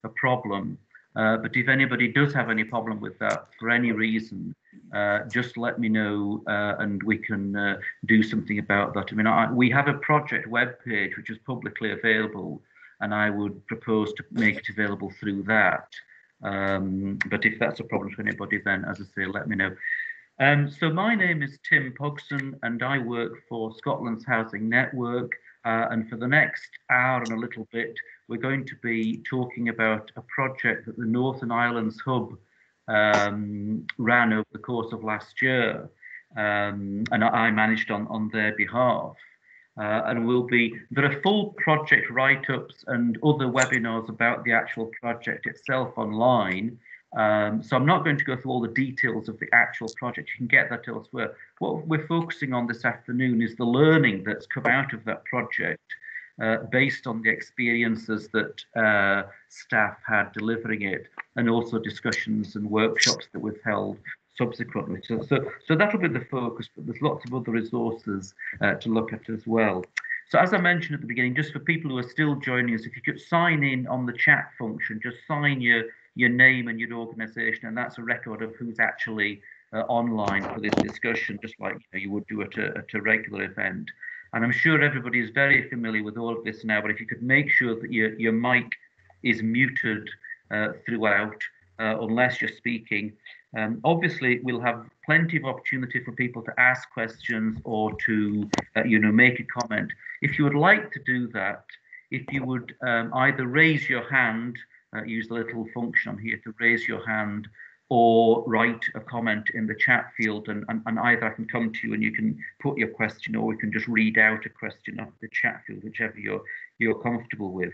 a problem. But if anybody does have any problem with that for any reason, just let me know and we can do something about that. I mean, we have a project webpage which is publicly available, and I would propose to make it available through that. But if that's a problem for anybody, then, as I say, let me know. So my name is Tim Pogson, and I work for Scotland's Housing Network. And for the next hour and a little bit, we're going to be talking about a project that the Northern Islands Hub ran over the course of last year, and I managed on their behalf. And there are full project write-ups and other webinars about the actual project itself online. So I'm not going to go through all the details of the actual project. You can get that elsewhere. What we're focusing on this afternoon is the learning that's come out of that project based on the experiences that staff had delivering it, and also discussions and workshops that we've held subsequently. So that'll be the focus, but there's lots of other resources to look at as well. So as I mentioned at the beginning, just for people who are still joining us, if you could sign in on the chat function, just sign your name and your organisation, and that's a record of who's actually online for this discussion, just like you would do at a regular event. And I'm sure everybody is very familiar with all of this now, but if you could make sure that your mic is muted throughout, unless you're speaking. Obviously, we'll have plenty of opportunity for people to ask questions or to make a comment. If you would like to do that, if you would either raise your hand, use the little function on here to raise your hand, or write a comment in the chat field, and either I can come to you and you can put your question, or we can just read out a question off the chat field, whichever you're comfortable with.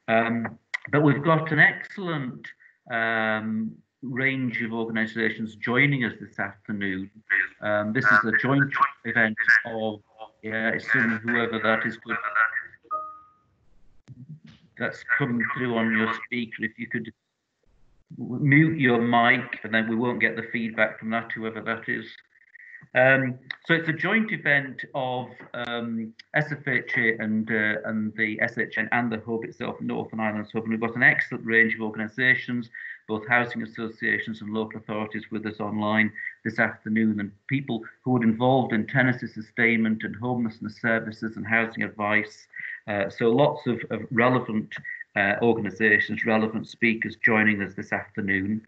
But we've got an excellent range of organisations joining us this afternoon. This is a joint event of, it's whoever that is, good. That's coming through on your speaker. If you could mute your mic, and then we won't get the feedback from that, whoever that is. So it's a joint event of SFHA and the SHN and the Hub itself, Northern Islands Hub, and we've got an excellent range of organisations, both housing associations and local authorities, with us online this afternoon, and people who are involved in tenancy sustainment and homelessness services and housing advice. So lots of relevant organisations, relevant speakers joining us this afternoon.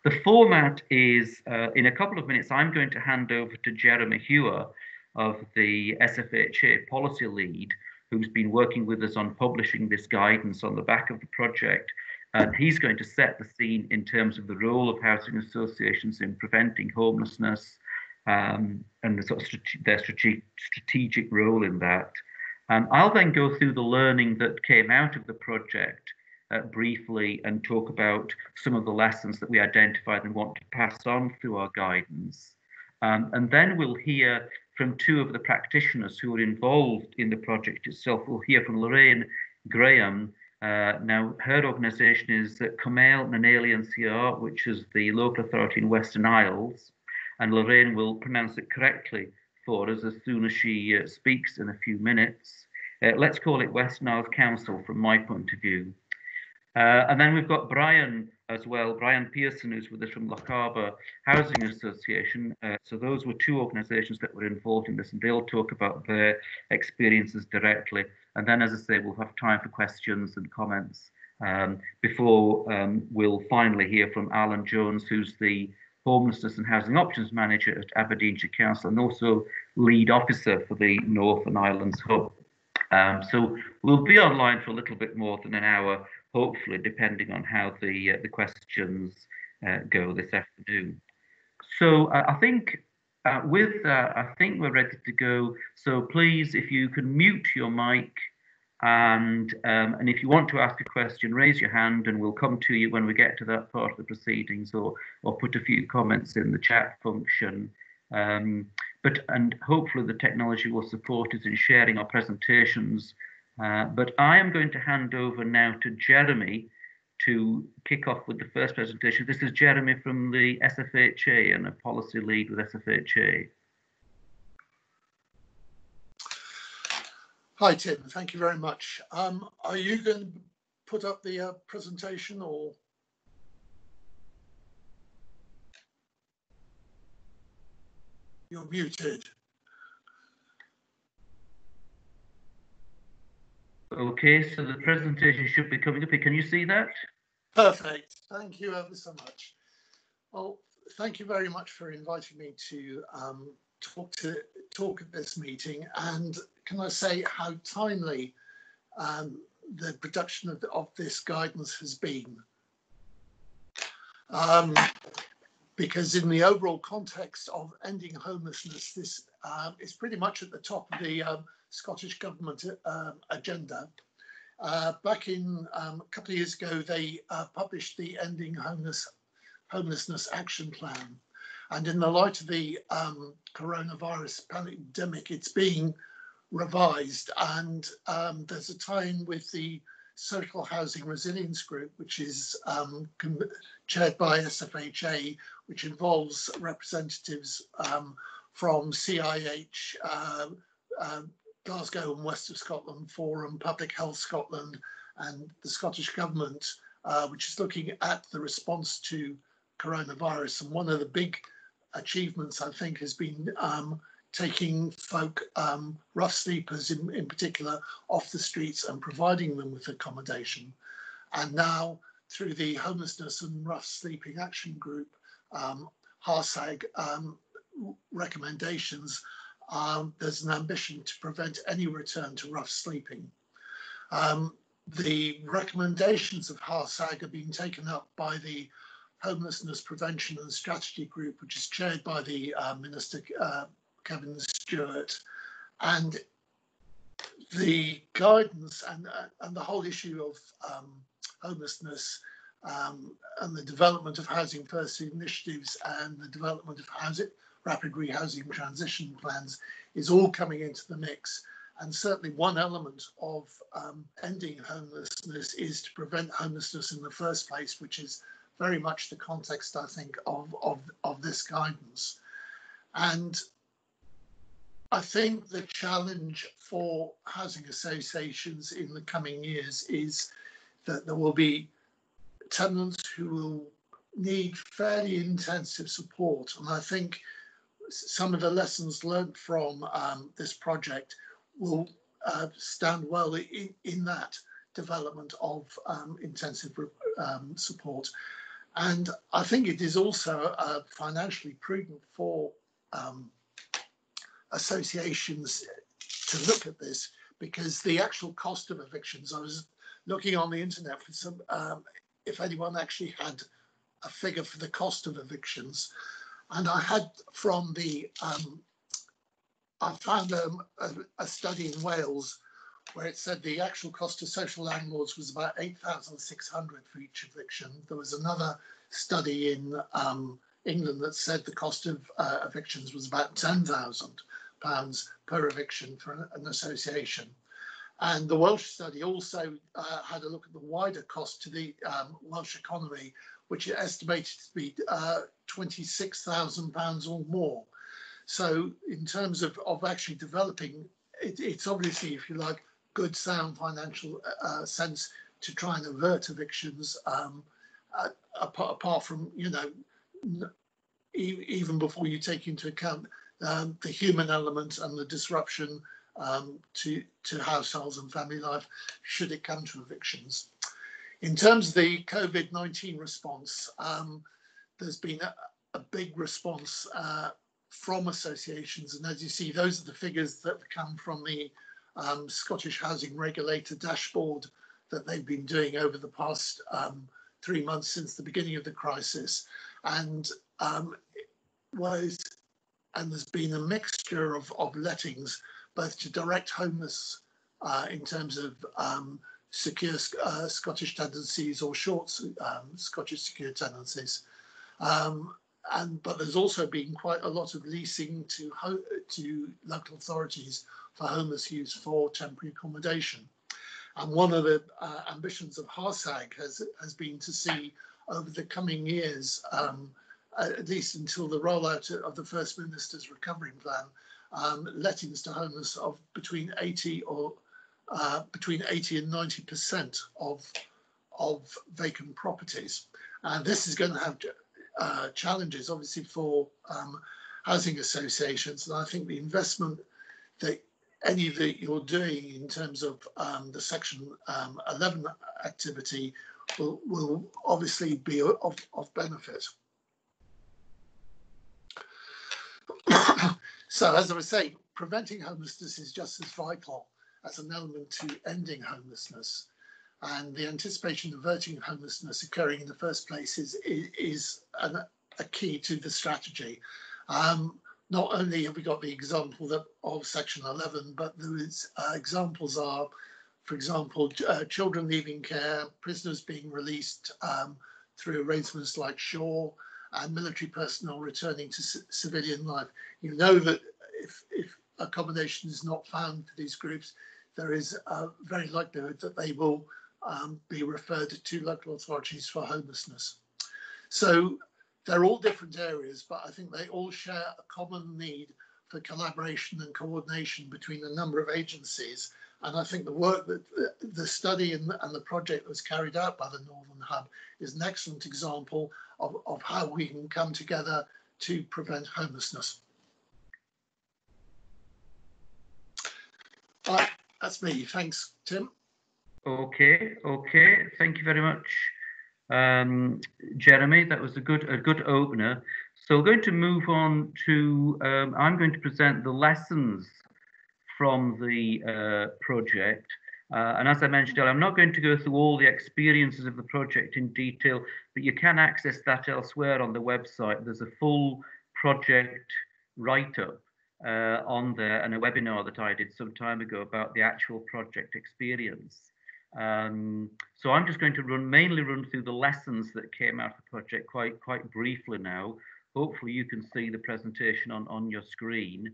The format is, in a couple of minutes, I'm going to hand over to Jeremy Hewer of the SFHA Policy Lead, who's been working with us on publishing this guidance on the back of the project. And he's going to set the scene in terms of the role of housing associations in preventing homelessness and the sort of their strategic role in that. I'll then go through the learning that came out of the project briefly and talk about some of the lessons that we identified and want to pass on through our guidance. And then we'll hear from two of the practitioners who are involved in the project itself. We'll hear from Lorraine Graham. Now, her organisation is Comhairle and Eilean Siar, which is the local authority in Western Isles. And Lorraine will pronounce it correctly for us as soon as she speaks in a few minutes. Let's call it Western Isles Council from my point of view. And then we've got Brian as well, Brian Pearson, who's with us from Lochaber Housing Association. So those were two organisations that were involved in this, and they'll talk about their experiences directly. And then, as I say, we'll have time for questions and comments before we'll finally hear from Allan Jones, who's the Homelessness and Housing Options Manager at Aberdeenshire Council and also lead officer for the Northern Islands Hub. So we'll be online for a little bit more than an hour, hopefully, depending on how the questions go this afternoon. So I think with that, I think we're ready to go. So please, if you can mute your mic, and if you want to ask a question, raise your hand, and we'll come to you when we get to that part of the proceedings, or put a few comments in the chat function. And hopefully the technology will support us in sharing our presentations. But I am going to hand over now to Jeremy to kick off with the first presentation. This is Jeremy from the SFHA and a policy lead with SFHA. Hi, Tim. Thank you very much. Are you going to put up the presentation, or? You're muted. Okay, so the presentation should be coming up. Can you see that? Perfect. Thank you ever so much. Well, thank you very much for inviting me to talk at this meeting. And can I say how timely the production of this guidance has been? Because in the overall context of ending homelessness, this is pretty much at the top of the Scottish Government agenda. Back in a couple of years ago, they published the Ending Homelessness Action Plan. And in the light of the coronavirus pandemic, it's being revised. And there's a tie-in with the Social Housing Resilience Group, which is chaired by SFHA, which involves representatives from CIH, Glasgow and West of Scotland Forum, Public Health Scotland, and the Scottish Government, which is looking at the response to coronavirus. And one of the big achievements, I think, has been taking folk, rough sleepers in particular, off the streets and providing them with accommodation. And now, through the Homelessness and Rough Sleeping Action Group, HARSAG recommendations, there's an ambition to prevent any return to rough sleeping. The recommendations of HARSAG are being taken up by the Homelessness Prevention and Strategy Group, which is chaired by the Minister Kevin Stewart, and the guidance and the whole issue of homelessness and the development of Housing First initiatives and the development of rapid rehousing transition plans is all coming into the mix. And certainly one element of ending homelessness is to prevent homelessness in the first place, which is very much the context, I think, of this guidance. And I think the challenge for housing associations in the coming years is that there will be tenants who will need fairly intensive support. And I think some of the lessons learned from this project will stand well in that development of intensive support. And I think it is also financially prudent for associations to look at this, because the actual cost of evictions, I was looking on the internet for some, if anyone actually had a figure for the cost of evictions, and I had from the, I found a study in Wales where it said the actual cost to social landlords was about 8,600 for each eviction. There was another study in England that said the cost of evictions was about £10,000 per eviction for an association. And the Welsh study also had a look at the wider cost to the Welsh economy, which is estimated to be £26,000 or more. So in terms of actually developing, it's obviously, if you like, good sound financial sense to try and avert evictions, apart from, you know, even before you take into account the human element and the disruption to households and family life should it come to evictions. In terms of the COVID-19 response, there's been a big response from associations, and as you see, those are the figures that come from the Scottish Housing Regulator dashboard that they've been doing over the past 3 months since the beginning of the crisis. And there's been a mixture of lettings, both to direct homeless in terms of secure Scottish tenancies or short Scottish secure tenancies. But there's also been quite a lot of leasing to local authorities for homeless use for temporary accommodation. And one of the ambitions of HARSAG has been to see over the coming years, at least until the rollout of the First Minister's Recovery Plan, lettings to homeless of between 80 and 90% of of vacant properties. And this is going to have challenges, obviously, for housing associations. And I think the investment that any that you're doing in terms of the Section 11 activity will obviously be of benefit. So, as I was saying, preventing homelessness is just as vital as an element to ending homelessness. And the anticipation of averting homelessness occurring in the first place is a key to the strategy. Not only have we got the example of Section 11, but there is examples are, for example, children leaving care, prisoners being released through arrangements like SHAW, and military personnel returning to civilian life. You know that if accommodation is not found for these groups, there is a very likelihood that they will be referred to local authorities for homelessness. So they're all different areas, but I think they all share a common need for collaboration and coordination between a number of agencies. And I think the work that the study and the project that was carried out by the Northern Hub is an excellent example of how we can come together to prevent homelessness. That's me. Thanks, Tim. Okay. Thank you very much, Jeremy. That was a good opener. So we're going to move on to, I'm going to present the lessons from the project. And as I mentioned earlier, I'm not going to go through all the experiences of the project in detail, but you can access that elsewhere on the website. There's a full project write-up on there and a webinar that I did some time ago about the actual project experience. So I'm just going to mainly run through the lessons that came out of the project quite briefly now. Hopefully you can see the presentation on your screen.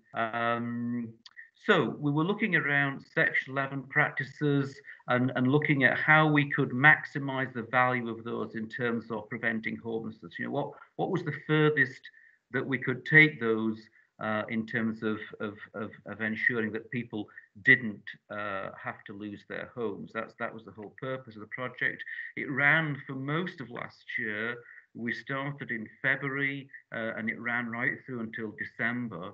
So we were looking around Section 11 practices and looking at how we could maximise the value of those in terms of preventing homelessness. You know, what was the furthest that we could take those in terms of ensuring that people didn't have to lose their homes. That was the whole purpose of the project. It ran for most of last year. We started in February and it ran right through until December.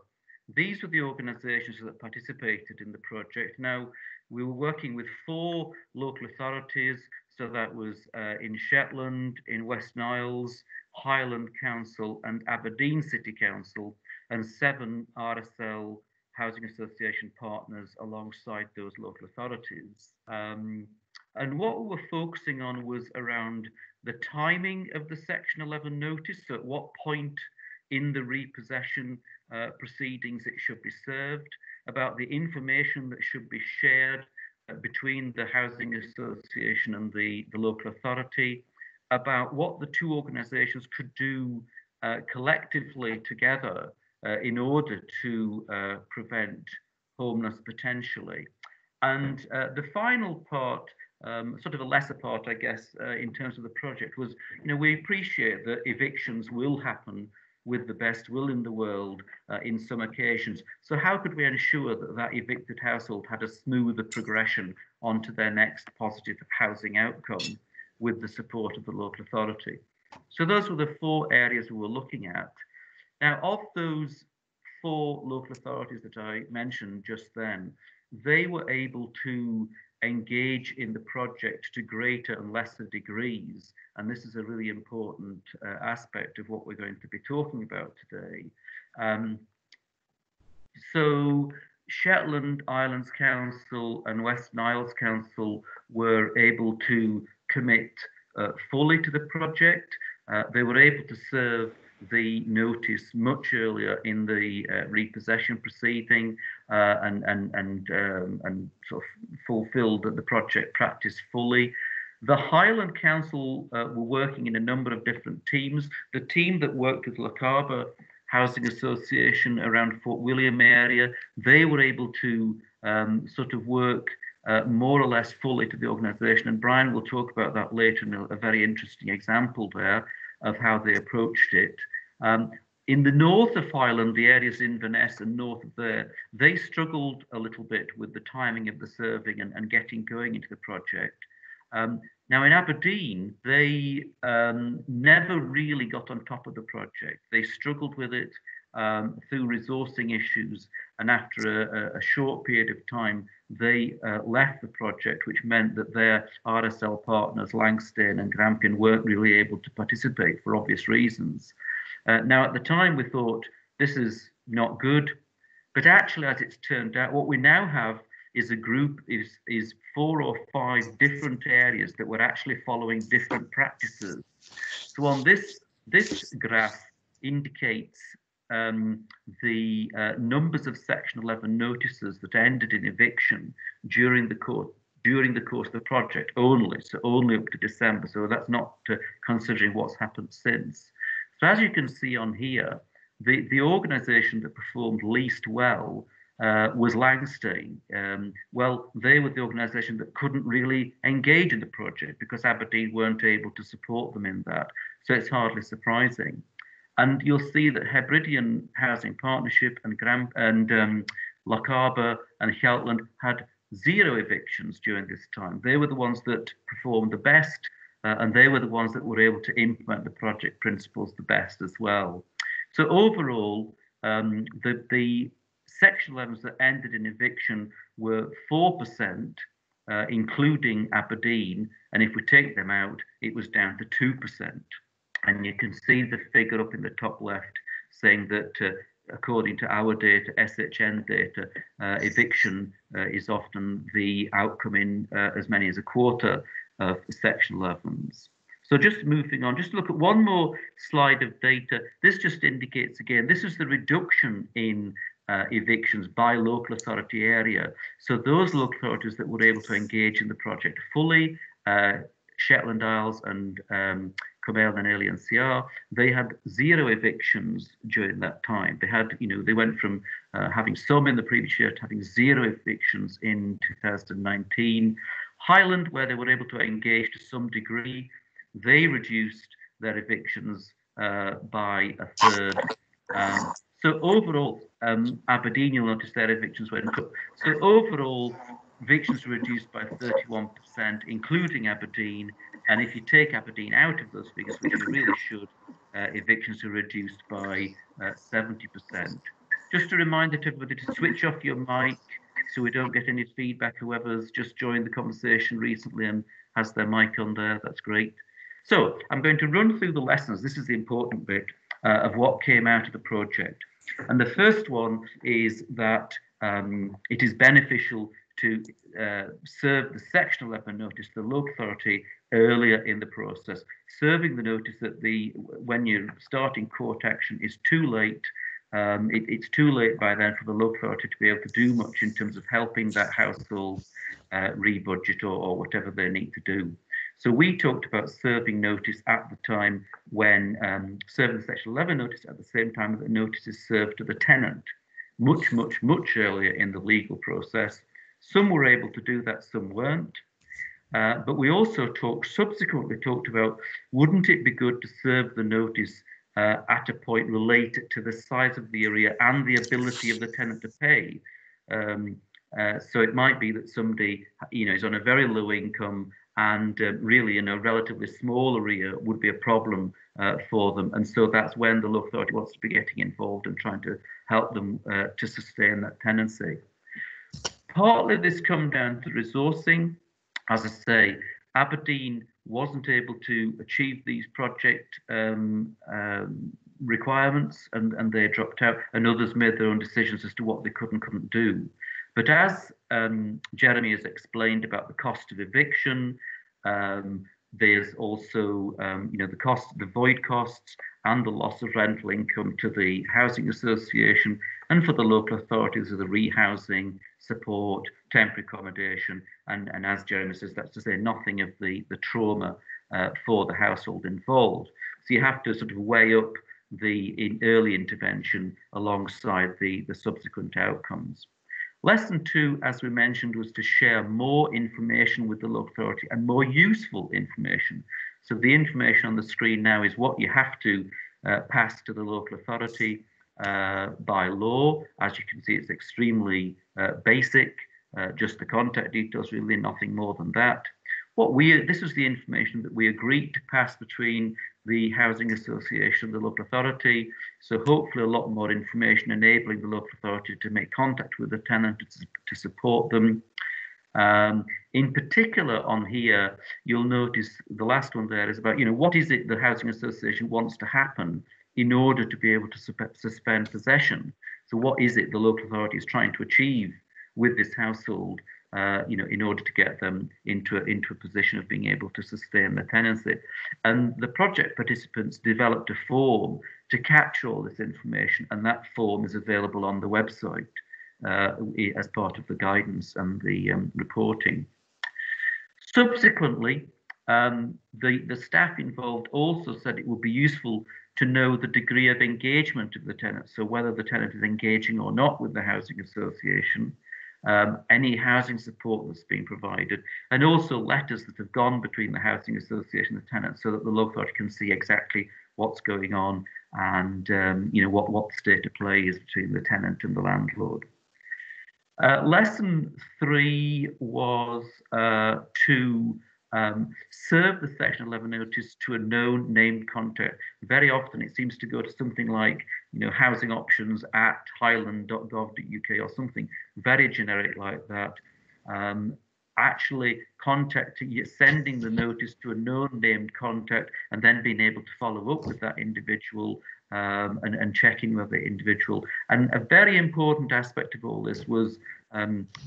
These were the organisations that participated in the project. Now, we were working with 4 local authorities, so that was in Shetland, in West Niles, Highland Council and Aberdeen City Council, and 7 RSL Housing Association partners alongside those local authorities. And what we were focusing on was around the timing of the Section 11 notice, so at what point in the repossession proceedings it should be served, about the information that should be shared between the housing association and the local authority, about what the 2 organisations could do collectively together in order to prevent homelessness potentially. And the final part, sort of a lesser part, I guess, in terms of the project was, you know, we appreciate that evictions will happen with the best will in the world in some occasions. So how could we ensure that that evicted household had a smoother progression onto their next positive housing outcome with the support of the local authority? So those were the 4 areas we were looking at. Now, of those 4 local authorities that I mentioned just then, they were able to engage in the project to greater and lesser degrees. And this is a really important aspect of what we're going to be talking about today. So Shetland Islands Council and West Niles Council were able to commit fully to the project. They were able to serve the notice much earlier in the repossession proceeding and sort of fulfilled the project practice fully. The Highland Council were working in a number of different teams. The team that worked with Lochaber Housing Association around Fort William area, they were able to sort of work more or less fully to the organisation. And Brian will talk about that later in a very interesting example there of how they approached it. In the north of Ireland, the areas in Inverness and north of there, they struggled a little bit with the timing of the serving and getting going into the project. Now, in Aberdeen, they never really got on top of the project. They struggled with it through resourcing issues, and after a short period of time, they left the project, which meant that their RSL partners, Langstone and Grampian, weren't really able to participate for obvious reasons. Now, at the time, we thought this is not good, but actually, as it's turned out, what we now have is a group is 4 or 5 different areas that were actually following different practices. So on this graph indicates the numbers of Section 11 notices that ended in eviction during the course of the project only, so only up to December. So that's not considering what's happened since. So as you can see on here, the organisation that performed least well was Langstone. Well, they were the organisation that couldn't really engage in the project because Aberdeen weren't able to support them in that. So it's hardly surprising. And you'll see that Hebridean Housing Partnership and Lochaber and Eilean had 0 evictions during this time. They were the ones that performed the best, and they were the ones that were able to implement the project principles the best as well. So overall, the Section 11s that ended in eviction were 4%, including Aberdeen, and if we take them out, it was down to 2%. And you can see the figure up in the top left saying that according to our data, SHN data, eviction is often the outcome in as many as a quarter of Section 11s. So just moving on, just look at one more slide of data. This just indicates again, this is the reduction in evictions by local authority area. So those local authorities that were able to engage in the project fully, Shetland Isles and Comhairle and Eilean Siar, they had 0 evictions during that time. They had, they went from having some in the previous year to having 0 evictions in 2019. Highland, where they were able to engage to some degree, they reduced their evictions by 1/3. So overall, Aberdeen, you'll notice their evictions went up. So overall, evictions were reduced by 31%, including Aberdeen. And if you take Aberdeen out of those figures, which you really should, evictions are reduced by 70%. Just a reminder to everybody to switch off your mic so we don't get any feedback. Whoever's just joined the conversation recently and has their mic on there, that's great. So I'm going to run through the lessons. This is the important bit of what came out of the project. And the first one is that it is beneficial to serve the Section 11 notice to the local authority earlier in the process. Serving the notice that when you're starting court action is too late. It's too late by then for the local authority to be able to do much in terms of helping that household rebudget or whatever they need to do. So we talked about serving notice at the time when serving the Section 11 notice at the same time that the notice is served to the tenant, much earlier in the legal process. Some were able to do that, some weren't. But we also subsequently talked about, wouldn't it be good to serve the notice at a point related to the size of the area and the ability of the tenant to pay? So it might be that somebody, is on a very low income and really in a relatively small area would be a problem for them. And so that's when the local authority wants to be getting involved and trying to help them to sustain that tenancy. Partly this comes down to resourcing. As I say, Aberdeen wasn't able to achieve these project requirements and they dropped out, and others made their own decisions as to what they could and couldn't do. But as Jeremy has explained about the cost of eviction, there's also the void costs and the loss of rental income to the housing association, and for the local authorities of the rehousing, support, temporary accommodation, and as Jeremy says, that's to say nothing of the trauma for the household involved. So you have to sort of weigh up the early intervention alongside the subsequent outcomes. Lesson 2, as we mentioned, was to share more information with the local authority and more useful information. So the information on the screen now is what you have to pass to the local authority by law. As you can see, it's extremely basic, just the contact details, really nothing more than that. this was the information that we agreed to pass between the housing association and the local authority. So hopefully a lot more information enabling the local authority to make contact with the tenant to support them. In particular on here, you'll notice the last one there is about, what is it the housing association wants to happen in order to be able to suspend possession. So what is it the local authority is trying to achieve with this household, in order to get them into a position of being able to sustain their tenancy. And the project participants developed a form to capture all this information, and that form is available on the website as part of the guidance and the reporting. Subsequently, the staff involved also said it would be useful to know the degree of engagement of the tenant, so whether the tenant is engaging or not with the housing association, any housing support that's being provided, and also letters that have gone between the housing association and the tenant, so that the local authority can see exactly what's going on and what the state of play is between the tenant and the landlord. Lesson 3 was to serve the Section 11 notice to a known named contact. Very often it seems to go to something like, housing options at highland.gov.uk or something very generic like that. Actually sending the notice to a known named contact and then being able to follow up with that individual and checking with the individual. And a very important aspect of all this was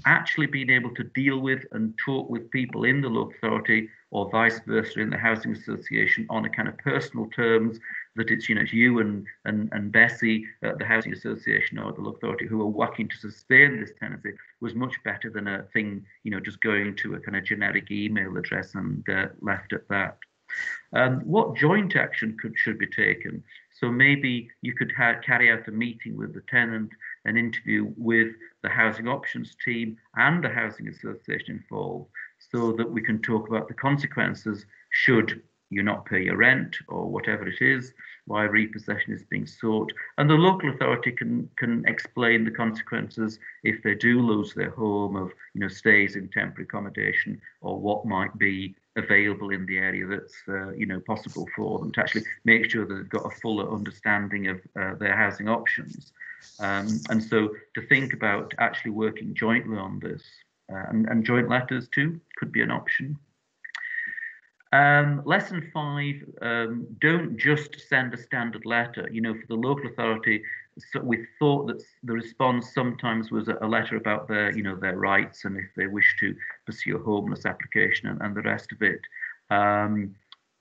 actually being able to deal with and talk with people in the local authority or vice versa in the housing association on a kind of personal terms, that it's you and Bessie at the housing association or the local authority who are working to sustain this tenancy, was much better than a thing just going to a kind of generic email address and left at that. What joint action should be taken? So maybe you could carry out a meeting with the tenant, an interview with the housing options team and the housing association involved, so that we can talk about the consequences should you not pay your rent or whatever it is, why repossession is being sought, and the local authority can explain the consequences if they do lose their home of stays in temporary accommodation, or what might be available in the area that's possible for them, to actually make sure that they've got a fuller understanding of their housing options. And so to think about actually working jointly on this, and joint letters too could be an option. Lesson 5, don't just send a standard letter. For the local authority, so we thought that the response sometimes was a letter about their rights and if they wish to pursue a homeless application and the rest of it. And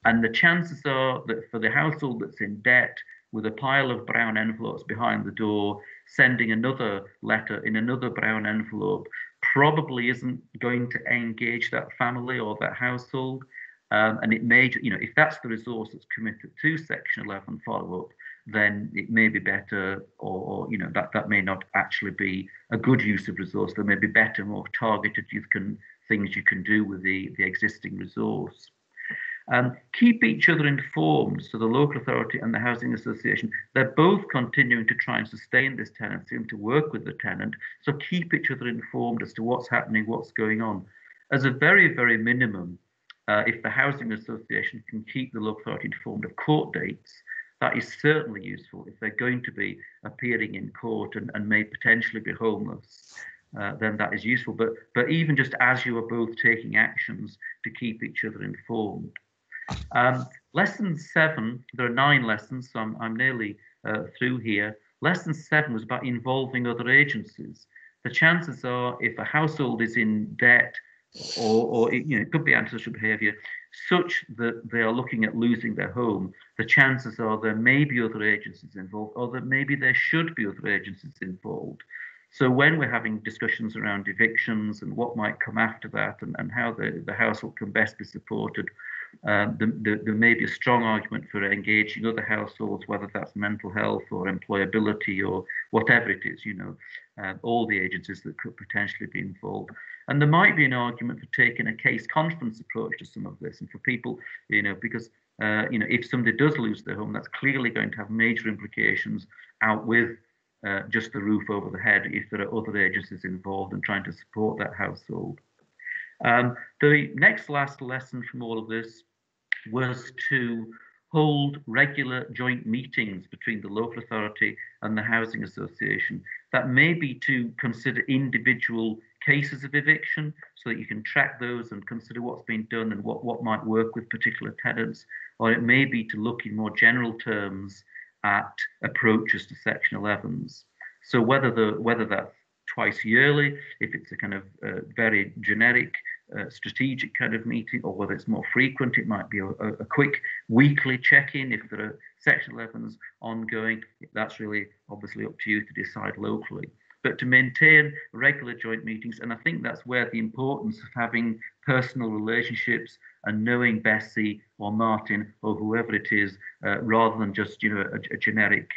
the chances are that for the household that's in debt, with a pile of brown envelopes behind the door, sending another letter in another brown envelope probably isn't going to engage that family or that household. And it may, if that's the resource that's committed to Section 11 follow-up, then it may be better, or that may not actually be a good use of resource. There may be better, more targeted things you can do with the existing resource. Keep each other informed. So the local authority and the housing association, they're both continuing to try and sustain this tenancy and to work with the tenant. So keep each other informed as to what's happening, what's going on. As a very, very minimum, if the housing association can keep the local authority informed of court dates, that is certainly useful. If they're going to be appearing in court and may potentially be homeless, then that is useful. But even just as you are both taking actions to keep each other informed. Lesson 7, there are 9 lessons, so I'm nearly through here. Lesson 7 was about involving other agencies. The chances are, if a household is in debt, or it could be antisocial behaviour, such that they are looking at losing their home, the chances are there may be other agencies involved, or that maybe there should be other agencies involved. So when we're having discussions around evictions and what might come after that, and how the household can best be supported, there may be a strong argument for engaging other households, whether that's mental health or employability or whatever it is, all the agencies that could potentially be involved. And there might be an argument for taking a case conference approach to some of this, and for people, because if somebody does lose their home, that's clearly going to have major implications out with just the roof over the head if there are other agencies involved and trying to support that household. The next last lesson from all of this was to hold regular joint meetings between the local authority and the housing association. That may be to consider individual cases of eviction so that you can track those and consider what's been done and what might work with particular tenants, or it may be to look in more general terms at approaches to Section 11s. So whether that's twice yearly, if it's a kind of very generic strategic kind of meeting, or whether it's more frequent, it might be a quick weekly check-in if there are Section 11s ongoing. That's really obviously up to you to decide locally. But to maintain regular joint meetings, and I think that's where the importance of having personal relationships and knowing Bessie or Martin or whoever it is, rather than just a generic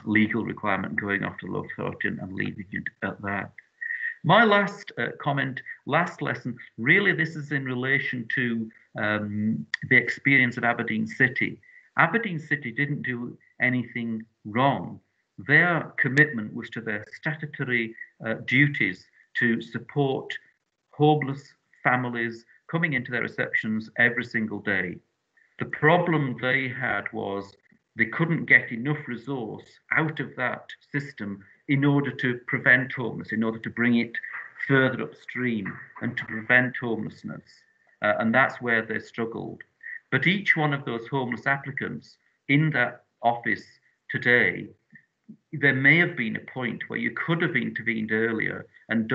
legal requirement going off to the local authority and leaving it at that. My last last lesson, really this is in relation to the experience of Aberdeen City. Aberdeen City didn't do anything wrong. Their commitment was to their statutory duties to support homeless families coming into their receptions every single day. The problem they had was they couldn't get enough resource out of that system in order to prevent homelessness, in order to bring it further upstream and to prevent homelessness. And that's where they struggled. But each one of those homeless applicants in that office today, there may have been a point where you could have intervened earlier and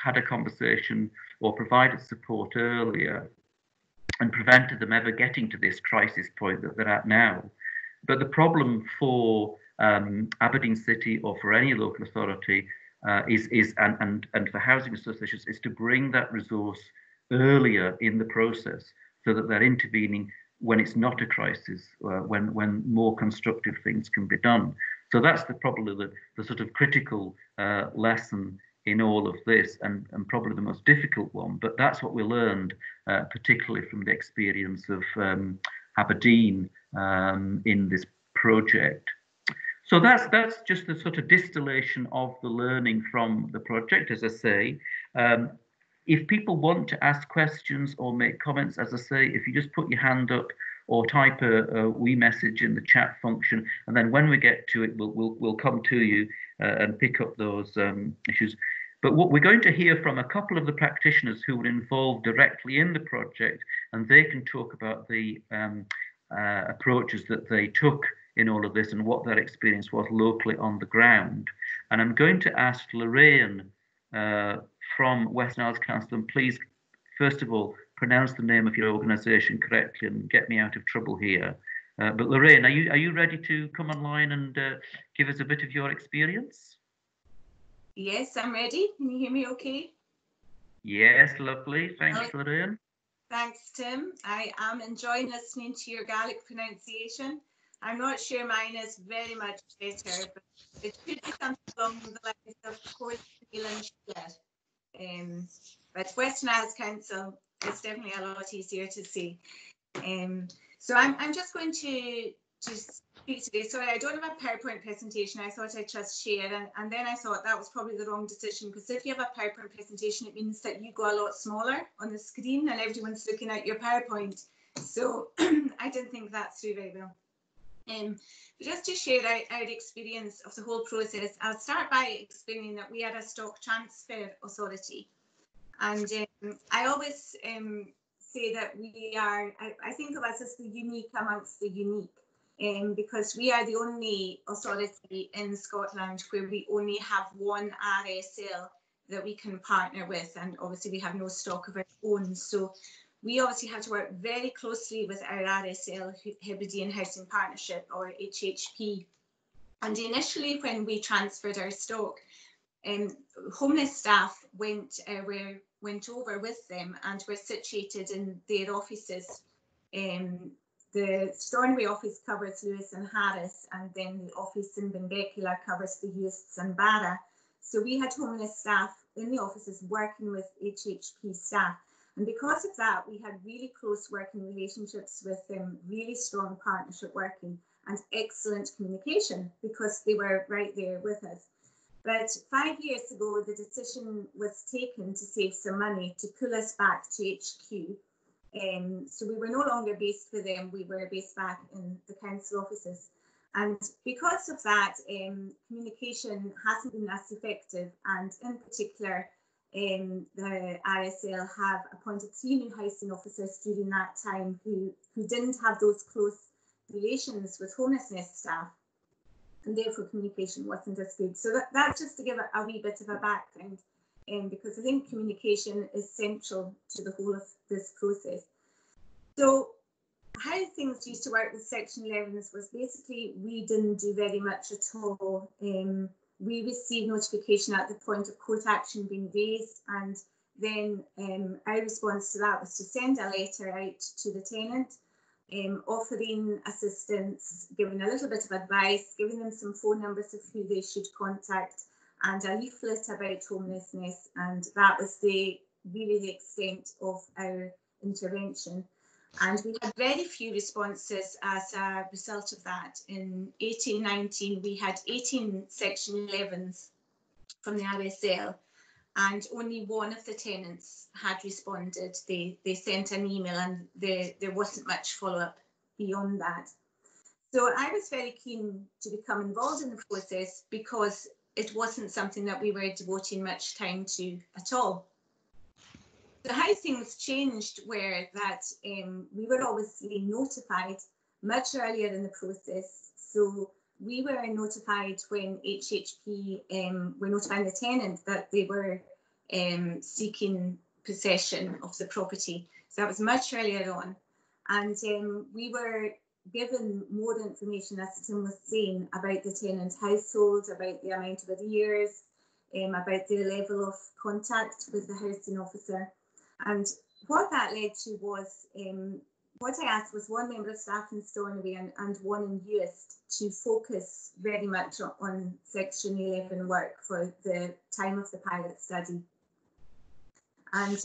had a conversation or provided support earlier and prevented them ever getting to this crisis point that they're at now. But the problem for Aberdeen City or for any local authority and for housing associations is to bring that resource earlier in the process so that they're intervening when it's not a crisis, when more constructive things can be done. So that's probably the sort of critical lesson in all of this, and probably the most difficult one. But that's what we learned, particularly from the experience of Aberdeen in this project. So that's just the sort of distillation of the learning from the project. As I say, if people want to ask questions or make comments, as I say, if you just put your hand up or type a wee message in the chat function, and then when we get to it, we'll come to you and pick up those issues. But what we're going to hear from a couple of the practitioners who were involved directly in the project, and they can talk about the approaches that they took in all of this and what their experience was locally on the ground. And I'm going to ask Lorraine from Western Isles Council, and please, first of all, pronounce the name of your organisation correctly and get me out of trouble here. But Lorraine, are you ready to come online and give us a bit of your experience? Yes, I'm ready. Can you hear me okay? Yes, lovely. Thanks, Lorraine. Thanks, Tim. I am enjoying listening to your Gaelic pronunciation. I'm not sure mine is very much better, but it should be something along the lines of, course, Eilean. But Western Isles Council is definitely a lot easier to say. So I'm just going to speak today. Sorry, I don't have a PowerPoint presentation. I thought I'd just share, and then I thought that was probably the wrong decision, because if you have a PowerPoint presentation, it means that you go a lot smaller on the screen and everyone's looking at your PowerPoint. So I didn't think that through very well. But just to share our experience of the whole process, I'll start by explaining that we are a stock transfer authority. And I always say that we are, I think of us as the unique amongst the unique, because we are the only authority in Scotland where we only have one RSL that we can partner with, and obviously we have no stock of our own. So we obviously have to work very closely with our RSL, Aberdeen Housing Partnership, or HHP. And initially when we transferred our stock, homeless staff went over with them and were situated in their offices. The Stornoway office covers Lewis and Harris, and then the office in Benbecula covers the Youths and Barra. So we had homeless staff in the offices working with HHP staff. And because of that, we had really close working relationships with them, really strong partnership working and excellent communication, because they were right there with us. But 5 years ago, the decision was taken to save some money to pull us back to HQ. So we were no longer based with them, we were based back in the council offices. And because of that, communication hasn't been as effective, and in particular, the RSL have appointed 3 new housing officers during that time who didn't have those close relations with homelessness staff, and therefore communication wasn't as good. So that's just to give a wee bit of a background, because I think communication is central to the whole of this process. So how things used to work with Section 11s was basically we didn't do very much at all. We received notification at the point of court action being raised, and then our response to that was to send a letter out to the tenant, offering assistance, giving a little bit of advice, giving them some phone numbers of who they should contact, and a leaflet about homelessness. And that was really the extent of our intervention. And we had very few responses as a result of that. In 1819, we had 18 Section 11s from the RSL, and only one of the tenants had responded. They sent an email, and there wasn't much follow-up beyond that. So I was very keen to become involved in the process because it wasn't something that we were devoting much time to at all. So how things changed were that we were obviously notified much earlier in the process. So we were notified when HHP were notifying the tenant that they were seeking possession of the property. So that was much earlier on. And we were given more information, as Tim was saying, about the tenant's household, about the amount of arrears, about their level of contact with the housing officer. And what that led to was, what I asked was one member of staff in Stornoway and one in Uist to focus very much on Section 11 work for the time of the pilot study. And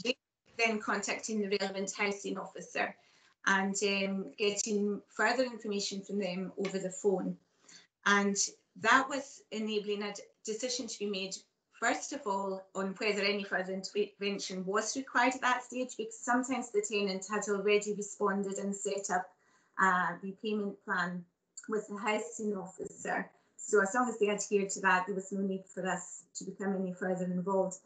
they then contacting the relevant housing officer and getting further information from them over the phone. And that was enabling a decision to be made, first of all, on whether any further intervention was required at that stage, because sometimes the tenant had already responded and set up a repayment plan with the housing officer. So as long as they adhered to that, there was no need for us to become any further involved.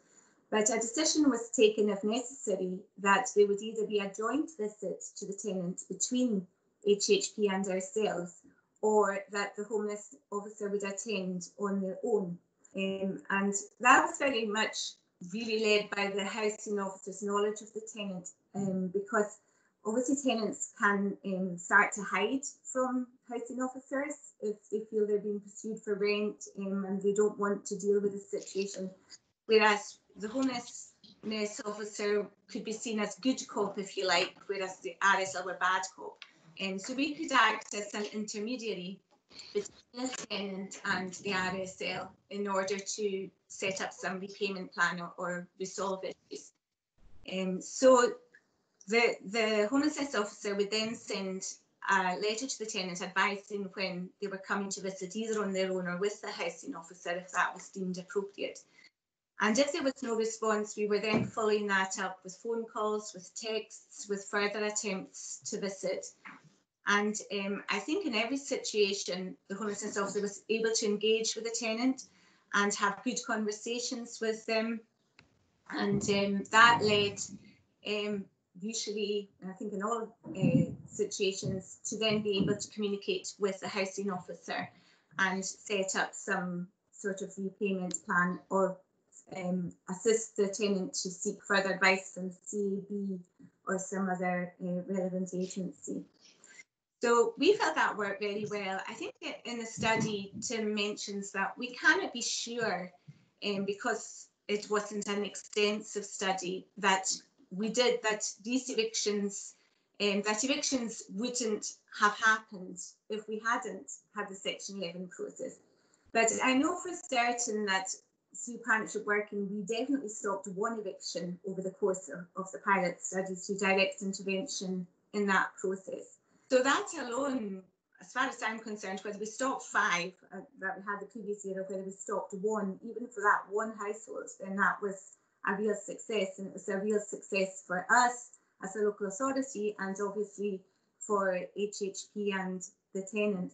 But a decision was taken, if necessary, that there would either be a joint visit to the tenant between HHP and ourselves, or that the homeless officer would attend on their own. And that was very much really led by the housing officer's knowledge of the tenant, because obviously tenants can start to hide from housing officers if they feel they're being pursued for rent and they don't want to deal with the situation. Whereas the homelessness officer could be seen as good cop, if you like, whereas the RSL were bad cop. So we could act as an intermediary between the tenant and the RSL in order to set up some repayment plan or resolve issues. So the homelessness officer would then send a letter to the tenant advising when they were coming to visit, either on their own or with the housing officer, if that was deemed appropriate. And if there was no response, we were then following that up with phone calls, with texts, with further attempts to visit. And I think in every situation, the homelessness officer was able to engage with the tenant and have good conversations with them. And that led usually, I think in all situations, to then be able to communicate with the housing officer and set up some sort of repayment plan or assist the tenant to seek further advice from CAB or some other relevant agency. So we felt that worked very well. I think in the study, Tim mentions that we cannot be sure, because it wasn't an extensive study, that these evictions, that evictions wouldn't have happened if we hadn't had the Section 11 process. But I know for certain that through partnership working, we definitely stopped one eviction over the course of the pilot study through direct intervention in that process. So that alone, as far as I'm concerned, whether we stopped 5 that we had the previous year or whether we stopped 1, even for that one household, then that was a real success. And it was a real success for us as a local authority and obviously for HHP and the tenant.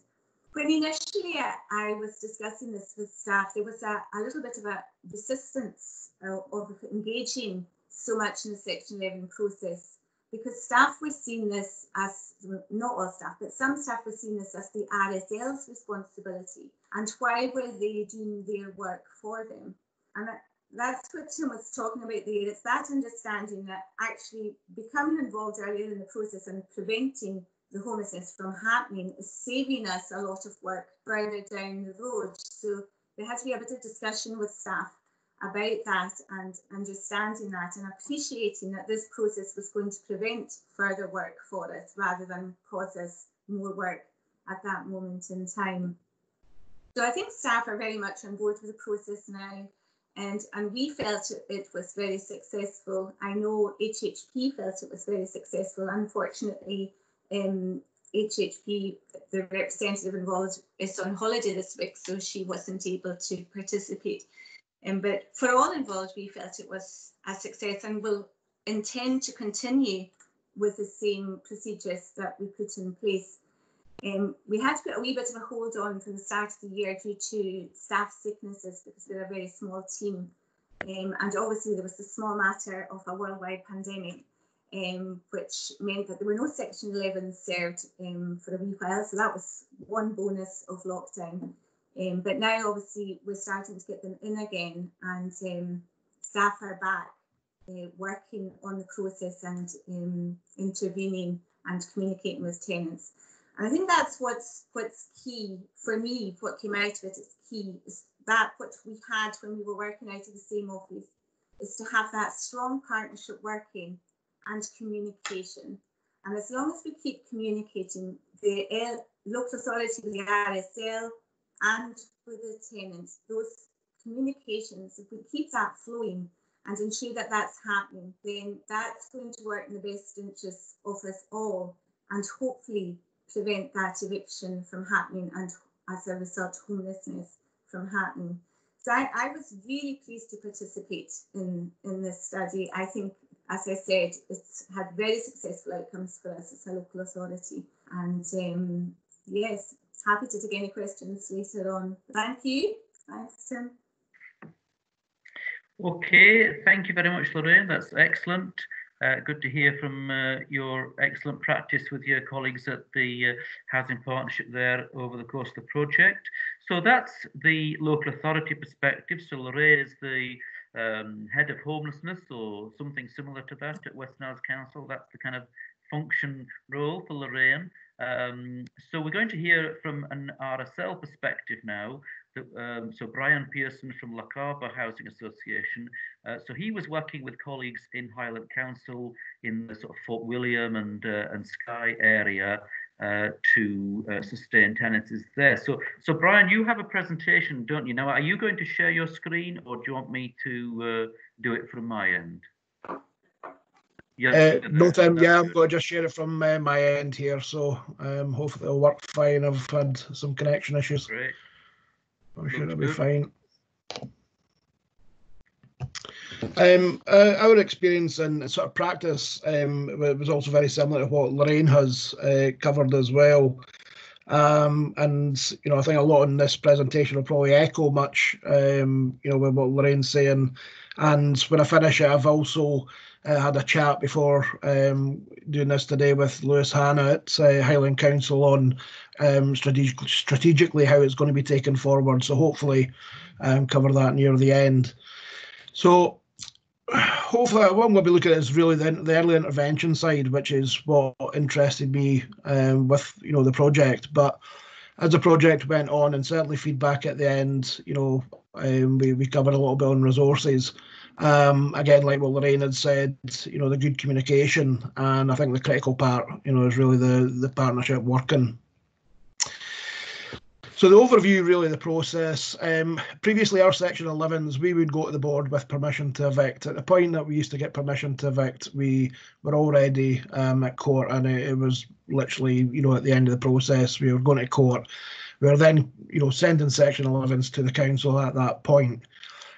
When initially I was discussing this with staff, there was a little bit of a resistance of engaging so much in the Section 11 process, because staff were seeing this as, not all staff, but some staff were seeing this as the RSL's responsibility. And why were they doing their work for them? And that's what Tim was talking about there. It's that understanding that actually becoming involved earlier in the process and preventing the homelessness from happening is saving us a lot of work further down the road. So there had to be a bit of discussion with staff about that and understanding that and appreciating that this process was going to prevent further work for us rather than cause us more work at that moment in time. So I think staff are very much on board with the process now, and we felt it was very successful. I know HHP felt it was very successful. Unfortunately, HHP, the representative involved, is on holiday this week, so she wasn't able to participate. But for all involved, we felt it was a success and will intend to continue with the same procedures that we put in place. We had to put a wee bit of a hold on from the start of the year due to staff sicknesses because we're a very small team. And obviously there was the small matter of a worldwide pandemic, which meant that there were no Section 11 served for a wee while. So that was one bonus of lockdown. But now obviously we're starting to get them in again, and staff are back working on the process and intervening and communicating with tenants. And I think that's what's key for me. What came out of it is key, is that what we had when we were working out of the same office, is to have that strong partnership working and communication. And as long as we keep communicating, the local authority, the RSL, and with the tenants, those communications, if we keep that flowing and ensure that that's happening, then that's going to work in the best interests of us all and hopefully prevent that eviction from happening and as a result homelessness from happening. So I was really pleased to participate in this study. I think, as I said, it's had very successful outcomes for us as a local authority. And yes, happy to take any questions later on. Thank you. Thanks, Tim. Okay, thank you very much, Lorraine. That's excellent. Good to hear from your excellent practice with your colleagues at the Housing Partnership there over the course of the project. So that's the local authority perspective. So Lorraine is the head of homelessness or something similar to that at Western Isles Council. That's the kind of function role for Lorraine. So we're going to hear from an RSL perspective now. So Brian Pearson from Lochaber Housing Association. So he was working with colleagues in Highland Council in the sort of Fort William and Skye area to sustain tenancies there. So Brian, you have a presentation, don't you? Now, are you going to share your screen, or do you want me to do it from my end? No, Tim. Yeah, I'm going to just share it from my end here. So hopefully it'll work fine. I've had some connection issues. Great. I'm sure it'll be fine. Our experience and sort of practice was also very similar to what Lorraine has covered as well. And you know, I think a lot in this presentation will probably echo much, you know, with what Lorraine's saying. And when I finish it, I've also had a chat before doing this today with Lewis Hanna at Highland Council on strategically how it's going to be taken forward. So hopefully cover that near the end. So hopefully what I'm going to be looking at is really the early intervention side, which is what interested me with, you know, the project. But as the project went on, and certainly feedback at the end, you know, we covered a little bit on resources. Again, like what Lorraine had said, you know, the good communication, and I think the critical part, you know, is really the partnership working. So the overview, really, the process. Previously, our Section 11s, we would go to the board with permission to evict. At the point that we used to get permission to evict, we were already at court, and it was literally, at the end of the process, we were going to court. We were then, sending Section 11s to the council at that point.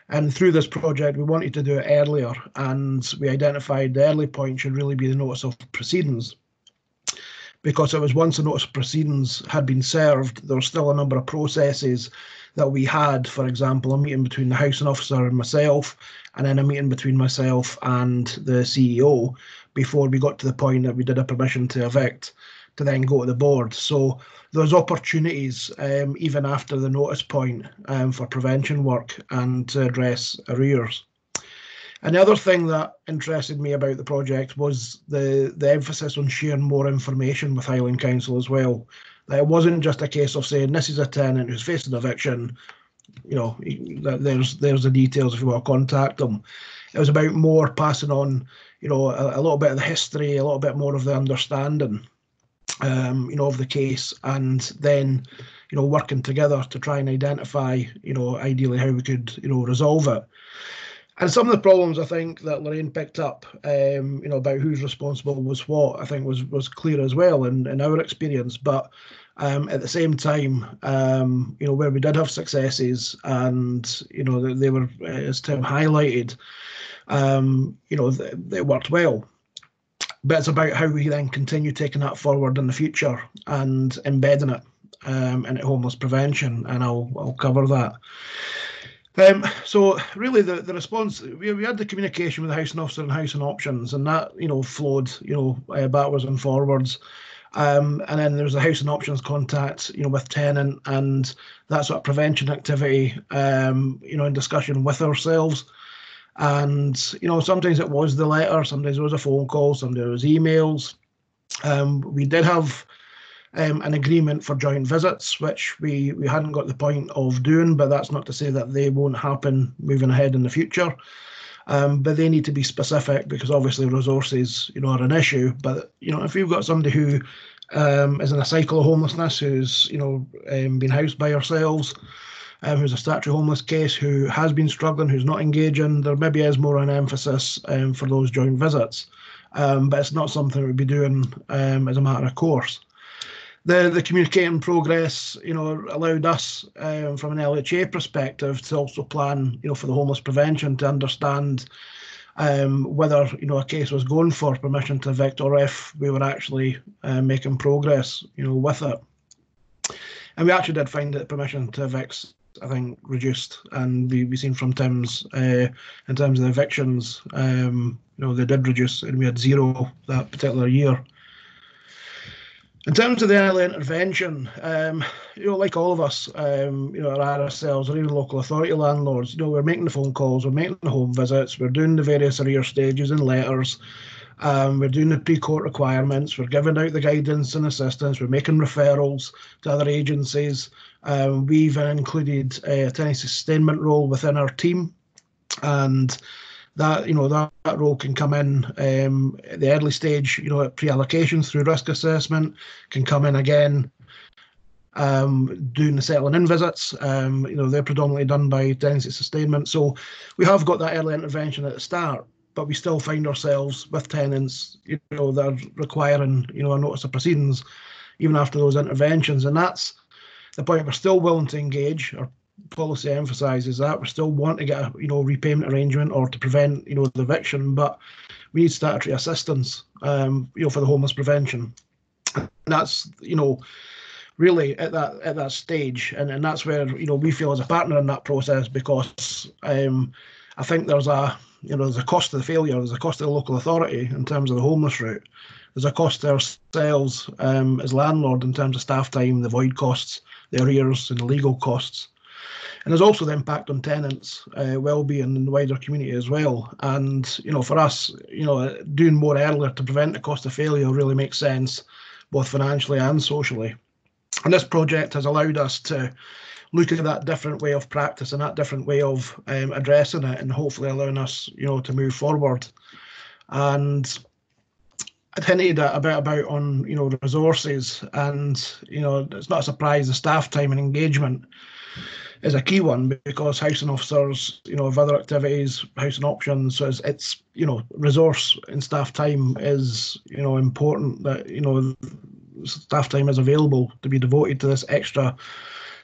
And through this project, we wanted to do it earlier, and we identified the early point should really be the notice of proceedings. Because it was once a notice of proceedings had been served, there was still a number of processes that we had, for example, a meeting between the housing officer and myself, and then a meeting between myself and the CEO before we got to the point that we did a permission to evict to then go to the board. So there's opportunities even after the notice point for prevention work and to address arrears. And the other thing that interested me about the project was the emphasis on sharing more information with Eilean Council as well. That it wasn't just a case of saying, this is a tenant who's facing eviction, there's the details if you want to contact them. It was about more passing on, a little bit of the history, a little bit more of the understanding, of the case, and then, working together to try and identify, ideally how we could, resolve it. And some of the problems I think that Lorraine picked up, about who's responsible was what, I think was clear as well in our experience. But at the same time, where we did have successes and, they were, as Tim highlighted, they worked well. But it's about how we then continue taking that forward in the future and embedding it into homeless prevention, and I'll cover that. So really the response, we had the communication with the housing officer and housing options, and that flowed backwards and forwards, and then there was the housing options contact with tenant, and that sort of prevention activity in discussion with ourselves. And sometimes it was the letter, sometimes it was a phone call, sometimes it was emails. We did have an agreement for joint visits, which we hadn't got the point of doing, but that's not to say that they won't happen moving ahead in the future. But they need to be specific, because obviously resources, are an issue. But if you've got somebody who is in a cycle of homelessness, who's been housed by ourselves, who's a statutory homeless case, who has been struggling, who's not engaging, there maybe is more an emphasis for those joint visits. But it's not something we'd be doing as a matter of course. The communicating progress, allowed us from an SFHA perspective to also plan, for the homeless prevention, to understand whether, a case was going for permission to evict, or if we were actually making progress, with it. And we actually did find that permission to evict, I think, reduced, and we've seen from Tim's in terms of the evictions, they did reduce, and we had 0 that particular year. In terms of the early intervention, like all of us, our RSLs or even local authority landlords, we're making the phone calls, we're making the home visits, we're doing the various arrear stages and letters, we're doing the pre-court requirements, we're giving out the guidance and assistance, we're making referrals to other agencies. We've included a tenancy sustainment role within our team, and that that role can come in at the early stage, at pre-allocations through risk assessment, can come in again doing the settling in visits. They're predominantly done by tenancy sustainment. So we have got that early intervention at the start, but we still find ourselves with tenants, that are requiring, a notice of proceedings even after those interventions. And that's the point. We're still willing to engage. Our policy emphasises that we still want to get a repayment arrangement or to prevent the eviction, but we need statutory assistance for the homeless prevention. And that's really at that stage, and that's where we feel as a partner in that process, because I think there's a cost to the failure, there's a cost to the local authority in terms of the homeless route, there's a cost to ourselves as landlord in terms of staff time, the void costs, the arrears and the legal costs. And there's also the impact on tenants' well-being in the wider community as well. And for us, doing more earlier to prevent the cost of failure really makes sense, both financially and socially. And this project has allowed us to look at that different way of practice and that different way of addressing it, and hopefully allowing us, to move forward. And I'd hinted a bit about on, resources, and, it's not a surprise the staff time and engagement is a key one, because housing officers, have other activities, housing options, so it's resource and staff time is, important that, staff time is available to be devoted to this extra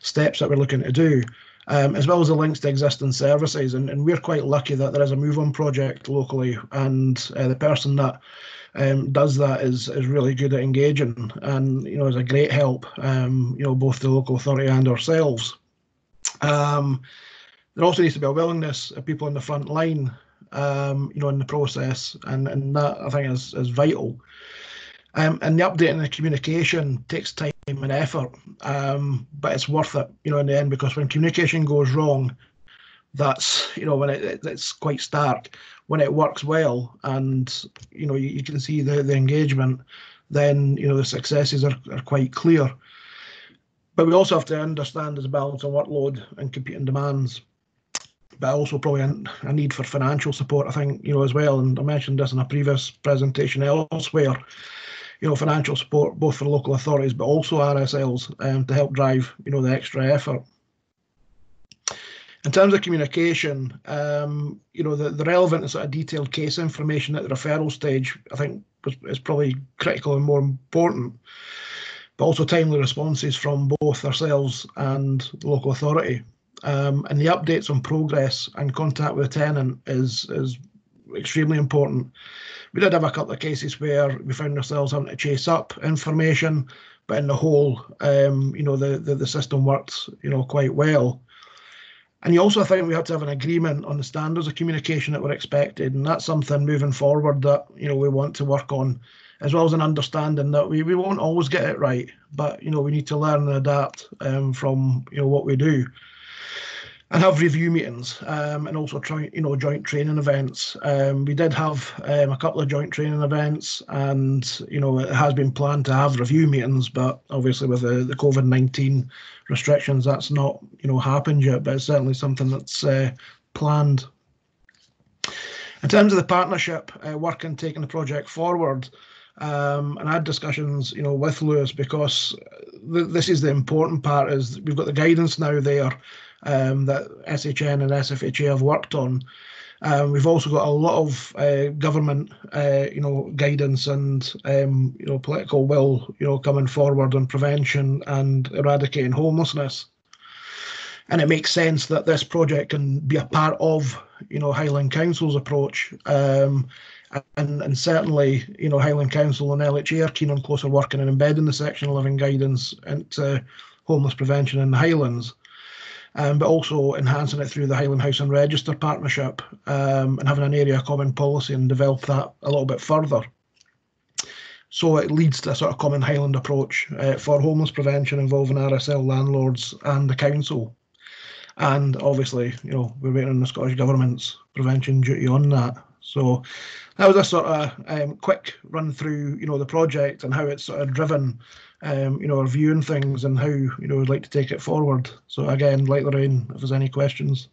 steps that we're looking to do. As well as the links to existing services, and we're quite lucky that there is a move on project locally, and the person that does that is really good at engaging, and is a great help, both the local authority and ourselves. There also needs to be a willingness of people in the front line, in the process, and that I think is vital. And the update and the communication takes time and effort, but it's worth it, in the end, because when communication goes wrong, that's, when it's quite stark. When it works well, and you can see the engagement, then the successes are quite clear. But we also have to understand there's a balance of workload and competing demands, but also probably a need for financial support, I think, as well. And I mentioned this in a previous presentation elsewhere. Financial support both for local authorities, but also RSLs, to help drive, the extra effort. In terms of communication, the relevant and sort of detailed case information at the referral stage, I think, is probably critical and more important, but also timely responses from both ourselves and the local authority. And the updates on progress and contact with the tenant is extremely important. We did have a couple of cases where we found ourselves having to chase up information, but in the whole, the system worked, quite well. And you also think we have to have an agreement on the standards of communication that we're expected, and that's something moving forward that we want to work on, as well as an understanding that we won't always get it right, but we need to learn and adapt from what we do, and have review meetings, and also try joint training events. We did have a couple of joint training events, and it has been planned to have review meetings, but obviously with the COVID-19 restrictions, that's not happened yet, but it's certainly something that's planned. In terms of the partnership work and taking the project forward, and I had discussions with Lewis, because this is the important part, is we've got the guidance now there that SHN and SFHA have worked on. We've also got a lot of government, guidance and political will, coming forward on prevention and eradicating homelessness. And it makes sense that this project can be a part of, Highland Council's approach. And certainly, Highland Council and LHA are keen on closer working and embedding the section 11 guidance into homeless prevention in the Highlands. But also enhancing it through the Highland Housing Register partnership, and having an area of common policy and develop that a little bit further. So it leads to a sort of common Highland approach for homeless prevention involving RSL landlords and the council. And obviously, we're waiting on the Scottish Government's prevention duty on that. So that was a sort of quick run through, the project and how it's sort of driven, our viewing things and how, we'd like to take it forward. So again, like Lorraine, if there's any questions.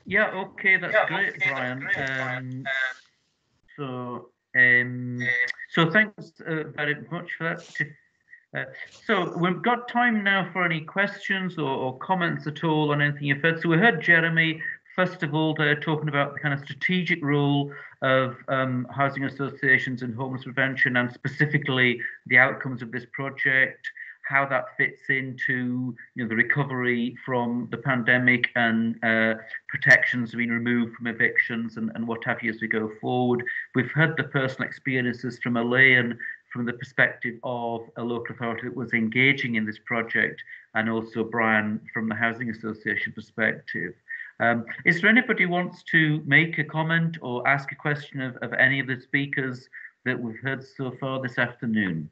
Yeah, okay, that's great, Brian. So thanks very much for that. So we've got time now for any questions or comments at all on anything you've heard. So we heard Jeremy, first of all, they're talking about the kind of strategic role of housing associations and homeless prevention, and specifically the outcomes of this project, how that fits into the recovery from the pandemic, and protections being removed from evictions and what have you as we go forward. We've heard the personal experiences from Eilean from the perspective of a local authority that was engaging in this project, and also Brian from the housing association perspective. Is there anybody who wants to make a comment or ask a question of any of the speakers that we've heard so far this afternoon?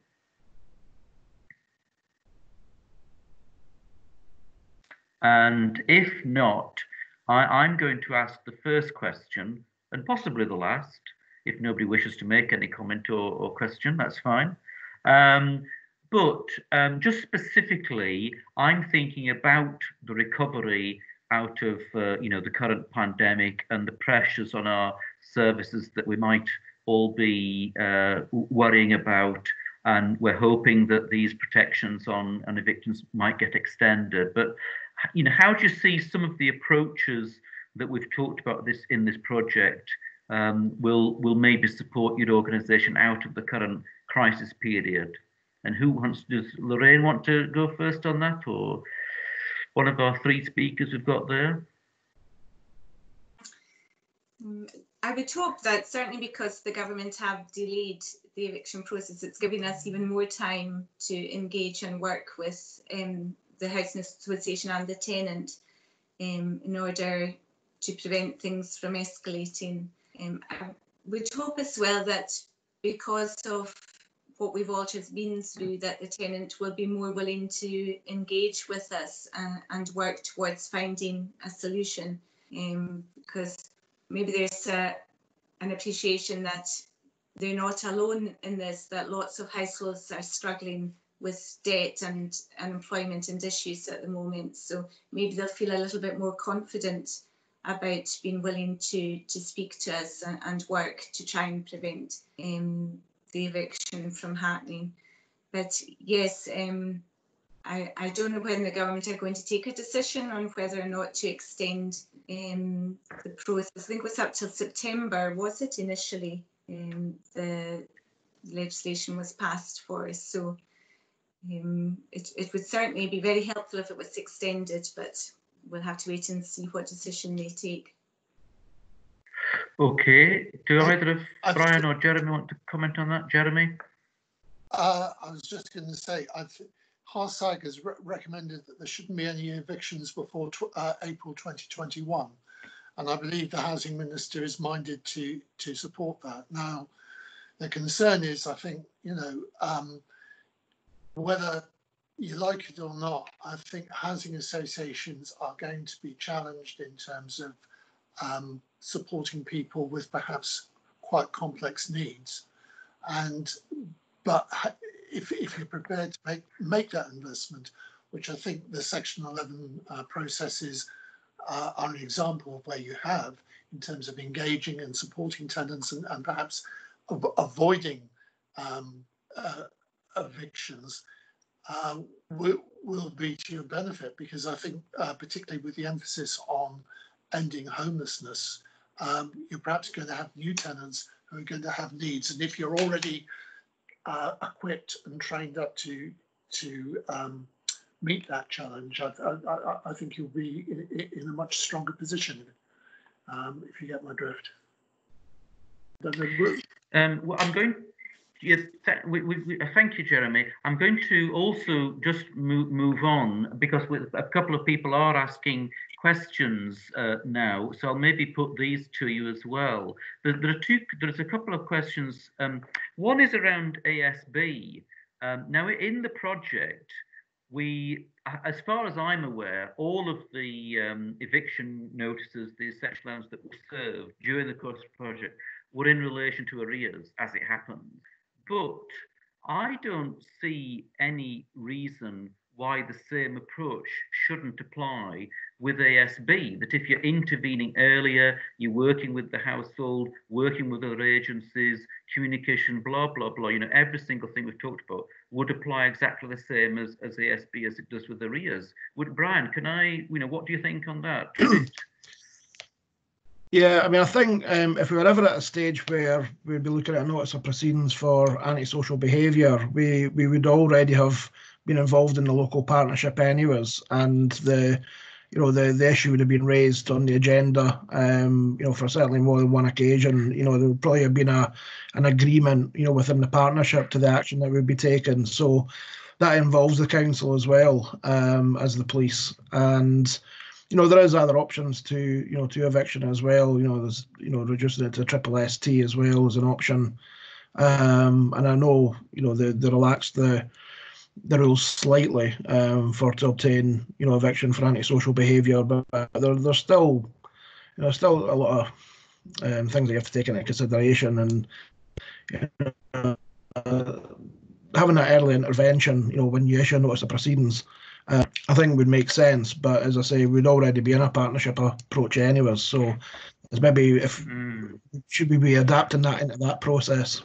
And if not, I'm going to ask the first question, and possibly the last, if nobody wishes to make any comment or question, that's fine. But just specifically, I'm thinking about the recovery out of the current pandemic and the pressures on our services that we might all be worrying about, and we're hoping that these protections on evictions might get extended. But how do you see some of the approaches that we've talked about in this project will maybe support your organisation out of the current crisis period? And does Lorraine want to go first on that, or one of our three speakers we've got there? I would hope that, certainly because the government have delayed the eviction process, it's giving us even more time to engage and work with the Housing Association and the tenant in order to prevent things from escalating. I would hope as well that because of what we've all just been through, that the tenant will be more willing to engage with us and work towards finding a solution, because maybe there's an appreciation that they're not alone in this, that lots of households are struggling with debt and unemployment and issues at the moment. So maybe they'll feel a little bit more confident about being willing to speak to us and work to try and prevent the eviction from happening. But yes, I don't know when the government are going to take a decision on whether or not to extend the process. I think it was up till September, was it, initially? The legislation was passed for us. So it would certainly be very helpful if it was extended, but we'll have to wait and see what decision they take. Okay. Do either of Brian or Jeremy want to comment on that? Jeremy? I was just going to say, HARSAG has recommended that there shouldn't be any evictions before April 2021. And I believe the Housing Minister is minded to support that. Now, the concern is, I think, whether you like it or not, I think housing associations are going to be challenged in terms of supporting people with perhaps quite complex needs. But if you're prepared to make that investment, which I think the Section 11 processes are an example of where you have, in terms of engaging and supporting tenants and perhaps avoiding evictions, will be to your benefit, because I think particularly with the emphasis on ending homelessness, you're perhaps going to have new tenants who are going to have needs. And if you're already equipped and trained up to meet that challenge, I think you'll be in a much stronger position, if you get my drift. Well, I'm going. Yes, thank you, Jeremy. I'm going to also just move on, because a couple of people are asking questions now, so I'll maybe put these to you as well. There's a couple of questions. One is around ASB. Now, in the project, as far as I'm aware, all of the eviction notices, the essential allowance that were served during the course of the project were in relation to arrears, as it happened. But I don't see any reason why the same approach shouldn't apply with ASB, that if you're intervening earlier, you're working with the household, working with other agencies, communication, blah, blah, blah, every single thing we've talked about would apply exactly the same as ASB as it does with arrears. Brian, what do you think on that? Yeah, I mean, I think if we were ever at a stage where we'd be looking at a notice of proceedings for antisocial behaviour, we would already have been involved in the local partnership anyways, and the issue would have been raised on the agenda, for certainly more than one occasion. There would probably have been an agreement, within the partnership to the action that would be taken. So that involves the council as well as the police, and there is other options to eviction as well. There's reducing it to triple ST as well as an option, and I know they relaxed the rules slightly to obtain eviction for antisocial behaviour, but there's still a lot of things that you have to take into consideration, and having that early intervention when you issue a notice of proceedings, I think would make sense. But as I say, we'd already be in a partnership approach anyways, so is maybe if should we be adapting that into that process?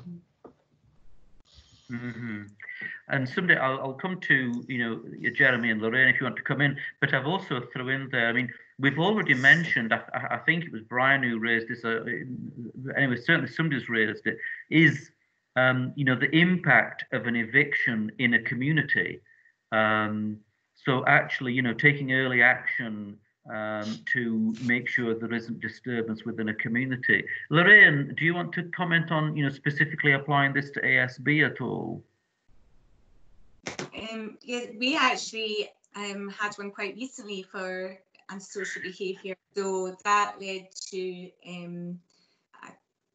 And someday I'll come to, Jeremy and Lorraine if you want to come in, but I've also thrown in there, I mean, we've already mentioned, I think it was Brian who raised this, anyway, certainly somebody's raised it, is, the impact of an eviction in a community. So actually, taking early action to make sure there isn't disturbance within a community. Lorraine, do you want to comment on, specifically applying this to ASB at all? Yeah, we actually had one quite recently for antisocial behaviour, so that led to,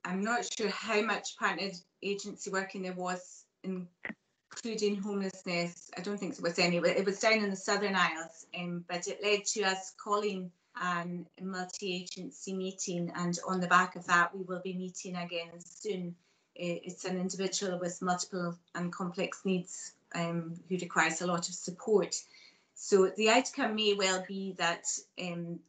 I'm not sure how much partner agency working there was, including homelessness. I don't think there was any. It was down in the Southern Isles, but it led to us calling a multi-agency meeting, and on the back of that we will be meeting again soon. It's an individual with multiple and complex needs who requires a lot of support. So the outcome may well be that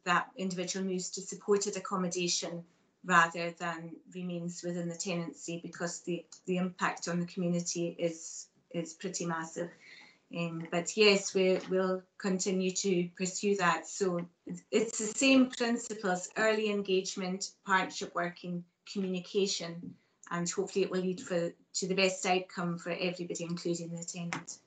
that individual moves to supported accommodation rather than remains within the tenancy, because the impact on the community is pretty massive. But yes, we'll continue to pursue that. So it's the same principles: early engagement, partnership working, communication, and hopefully it will lead to the best outcome for everybody, including the tenant.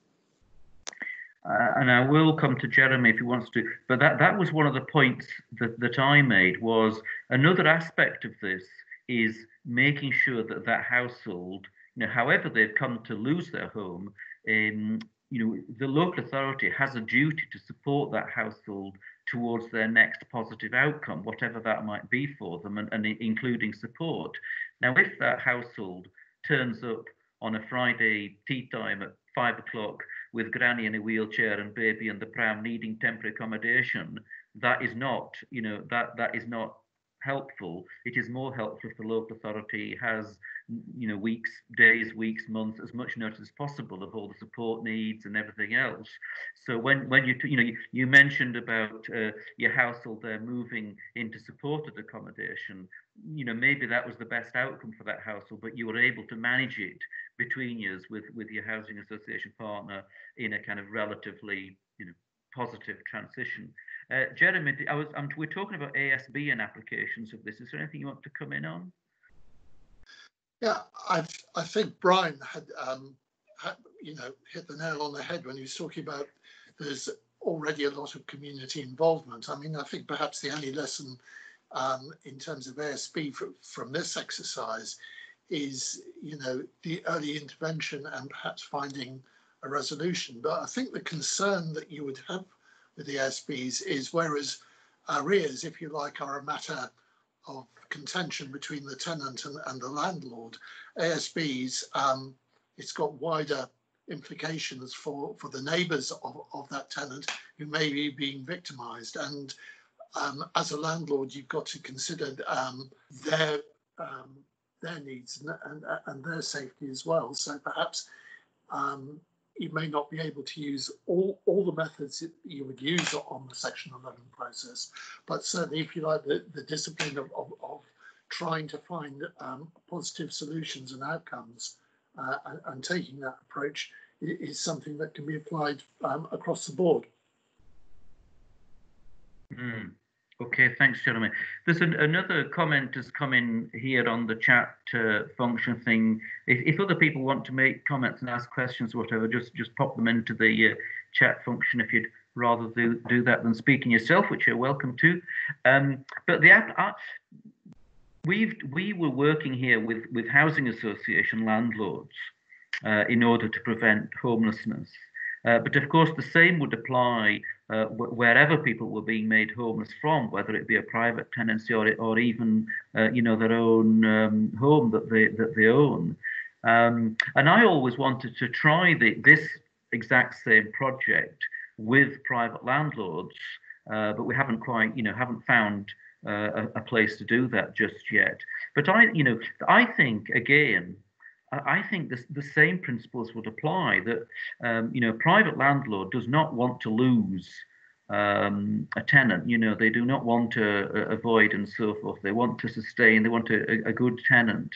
And I will come to Jeremy if he wants to, but that was one of the points that I made, was another aspect of this is making sure that household, however they've come to lose their home, the local authority has a duty to support that household towards their next positive outcome, whatever that might be for them, and including support. Now, if that household turns up on a Friday tea time at 5 o'clock with granny in a wheelchair and baby in the pram needing temporary accommodation, that is not, that is not helpful. It is more helpful if the local authority has, weeks, days, weeks, months, as much notice as possible of all the support needs and everything else. So when you mentioned about your household there moving into supported accommodation, maybe that was the best outcome for that household, but you were able to manage it between years with your housing association partner in a kind of relatively, positive transition. Jeremy, we're talking about ASB and applications of this. Is there anything you want to come in on? Yeah, I think Brian had hit the nail on the head when he was talking about there's already a lot of community involvement. I mean, I think perhaps the only lesson in terms of ASB from this exercise is, the early intervention and perhaps finding a resolution. But I think the concern that you would have with the ASBs is, whereas arrears, if you like, are a matter of contention between the tenant and the landlord, ASBs, it's got wider implications for the neighbours of that tenant who may be being victimised. And as a landlord, you've got to consider their needs and their safety as well. So perhaps you may not be able to use all the methods that you would use on the Section 11 process, but certainly, if you like, the discipline of trying to find positive solutions and outcomes and taking that approach is something that can be applied across the board. Okay, thanks, Jeremy. There's another comment has come in here on the chat function thing. If other people want to make comments and ask questions or whatever, just pop them into the chat function if you'd rather do that than speaking yourself, which you're welcome to. But we were working here with housing association landlords in order to prevent homelessness. But of course, the same would apply wherever people were being made homeless from, whether it be a private tenancy or even their own home that they own. And I always wanted to try this exact same project with private landlords, but we haven't quite haven't found a place to do that just yet. But I think again, I think the same principles would apply, that private landlord does not want to lose a tenant. You know, they do not want to avoid and so forth. They want to sustain. They want a good tenant,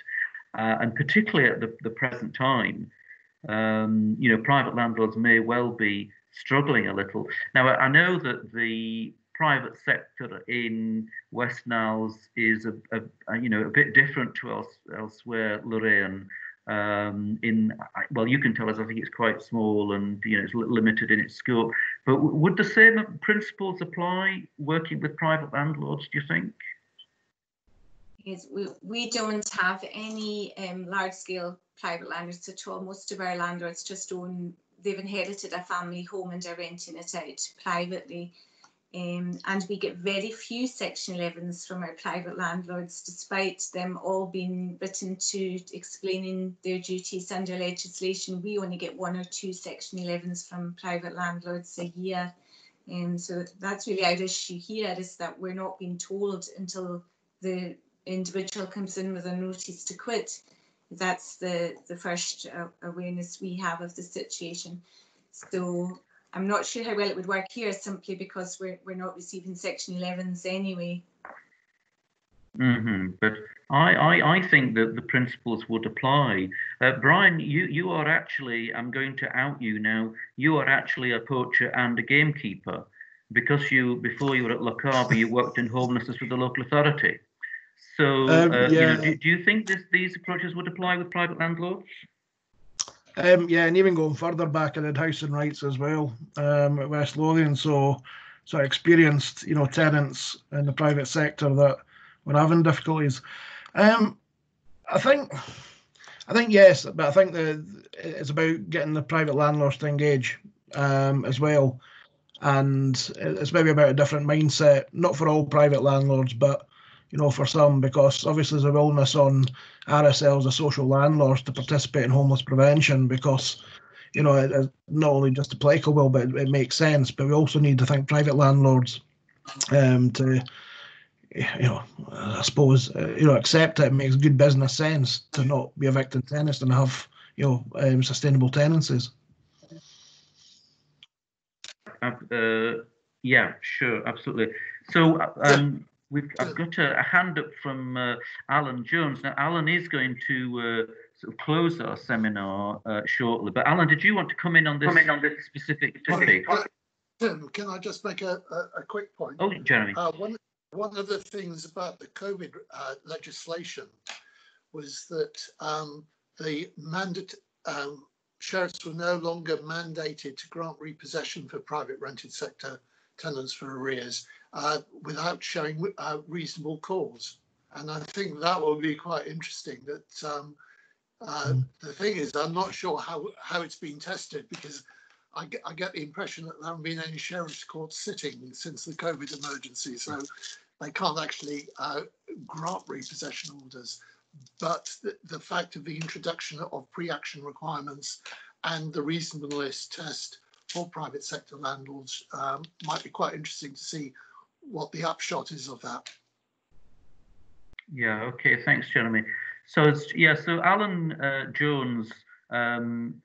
and particularly at the present time, you know, private landlords may well be struggling a little. Now, I know that the private sector in West Niles is you know, a bit different to elsewhere, Lorraine. Well, you can tell us. I think it's quite small and, you know, it's limited in its scope. But would the same principles apply working with private landlords, do you think? Yes, we don't have any large-scale private landlords at all. Most of our landlords just they've inherited a family home and are renting it out privately. And we get very few Section 11s from our private landlords, despite them all being written to explaining their duties under legislation. We only get 1 or 2 Section 11s from private landlords a year. So that's really our issue here, is that we're not being told until the individual comes in with a notice to quit. That's the first awareness we have of the situation. So I'm not sure how well it would work here, simply because we're not receiving Section 11s anyway. But I think that the principles would apply. Brian, you are actually, I'm going to out you now, you are actually a poacher and a gamekeeper, because before you were at Lochaber, you worked in homelessness with the local authority. So, yeah. you know, do you think these approaches would apply with private landlords? Yeah, and even going further back, I did housing rights as well at West Lothian, so I experienced, you know, tenants in the private sector that were having difficulties. I think yes, but I think it's about getting the private landlords to engage as well, and it's maybe about a different mindset, not for all private landlords, but, you know, for some, because obviously there's a willingness on RSLs, the social landlords, to participate in homeless prevention, because, you know, it not only just applicable, but it makes sense. But we also need to think private landlords to, you know, I suppose, you know, accept it makes good business sense to not be evicting tenants and have, you know, sustainable tenancies. Yeah, sure, absolutely. So I've got a hand up from Allan Jones. Now, Allan is going to sort of close our seminar shortly. But Allan, did you want to come in on this specific topic? Tim, can I just make a quick point? Oh, Jeremy. One of the things about the COVID legislation was that the sheriffs were no longer mandated to grant repossession for private rented sector tenants for arrears without showing reasonable cause. And I think that will be quite interesting. That the thing is, I'm not sure how it's been tested, because I get the impression that there haven't been any sheriff's courts sitting since the COVID emergency, so they can't actually grant repossession orders. But the fact of the introduction of pre-action requirements and the reasonableness test for private sector landlords might be quite interesting to see what the upshot is of that. Yeah, okay, thanks, Jeremy. So, so Allan Jones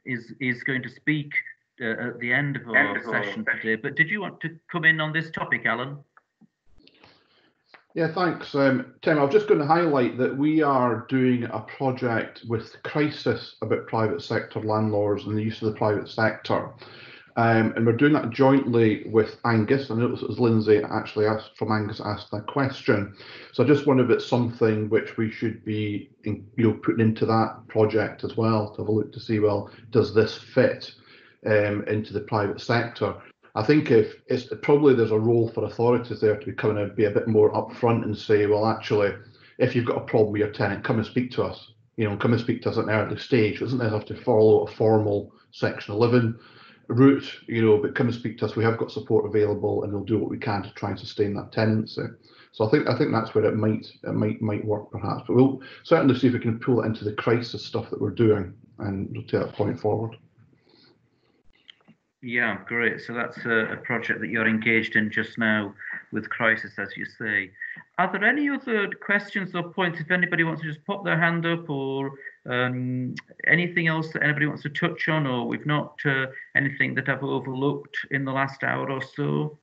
is going to speak at the end of our session today. But did you want to come in on this topic, Allan? Yeah, thanks, Tim. I was just going to highlight that we are doing a project with Crisis about private sector landlords and the use of the private sector. And we're doing that jointly with Angus. I know it was Lindsay actually from Angus asked that question. So I just wondered if it's something which we should be putting into that project as well, to have a look to see, well, does this fit into the private sector? I think if it's probably there's a role for authorities there to kind of be a bit more upfront and say, well, actually, if you've got a problem with your tenant, come and speak to us. Come and speak to us at an early stage. It doesn't have to follow a formal Section 11 route, but come and speak to us. We have got support available, and we'll do what we can to try and sustain that tenancy. So I think that's where it might work perhaps. But we'll certainly see if we can pull it into the crisis stuff that we're doing, and we'll take that point forward. Yeah, great. So that's a project that you're engaged in just now with Crisis, as you say. Are there any other questions or points, if anybody wants to just pop their hand up, or anything else that anybody wants to touch on, or we've not anything that I've overlooked in the last hour or so?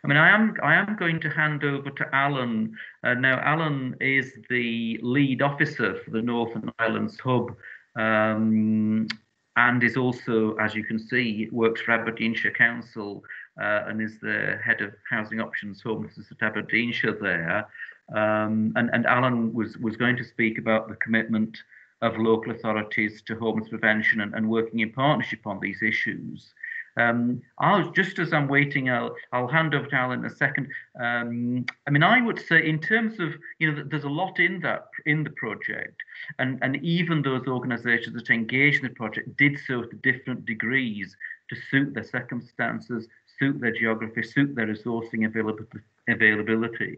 I mean, I am going to hand over to Allan. Now, Allan is the lead officer for the Northern Islands Hub, and is also, as you can see, works for Aberdeenshire Council and is the head of Housing Options Homelessness at Aberdeenshire there. And Allan was going to speak about the commitment of local authorities to homeless prevention and working in partnership on these issues. Just as I'm waiting, I'll hand over to Allan in a second. I mean, I would say in terms of, there's a lot in the project, and even those organisations that engaged in the project did so to different degrees to suit their circumstances, suit their geography, suit their resourcing availability.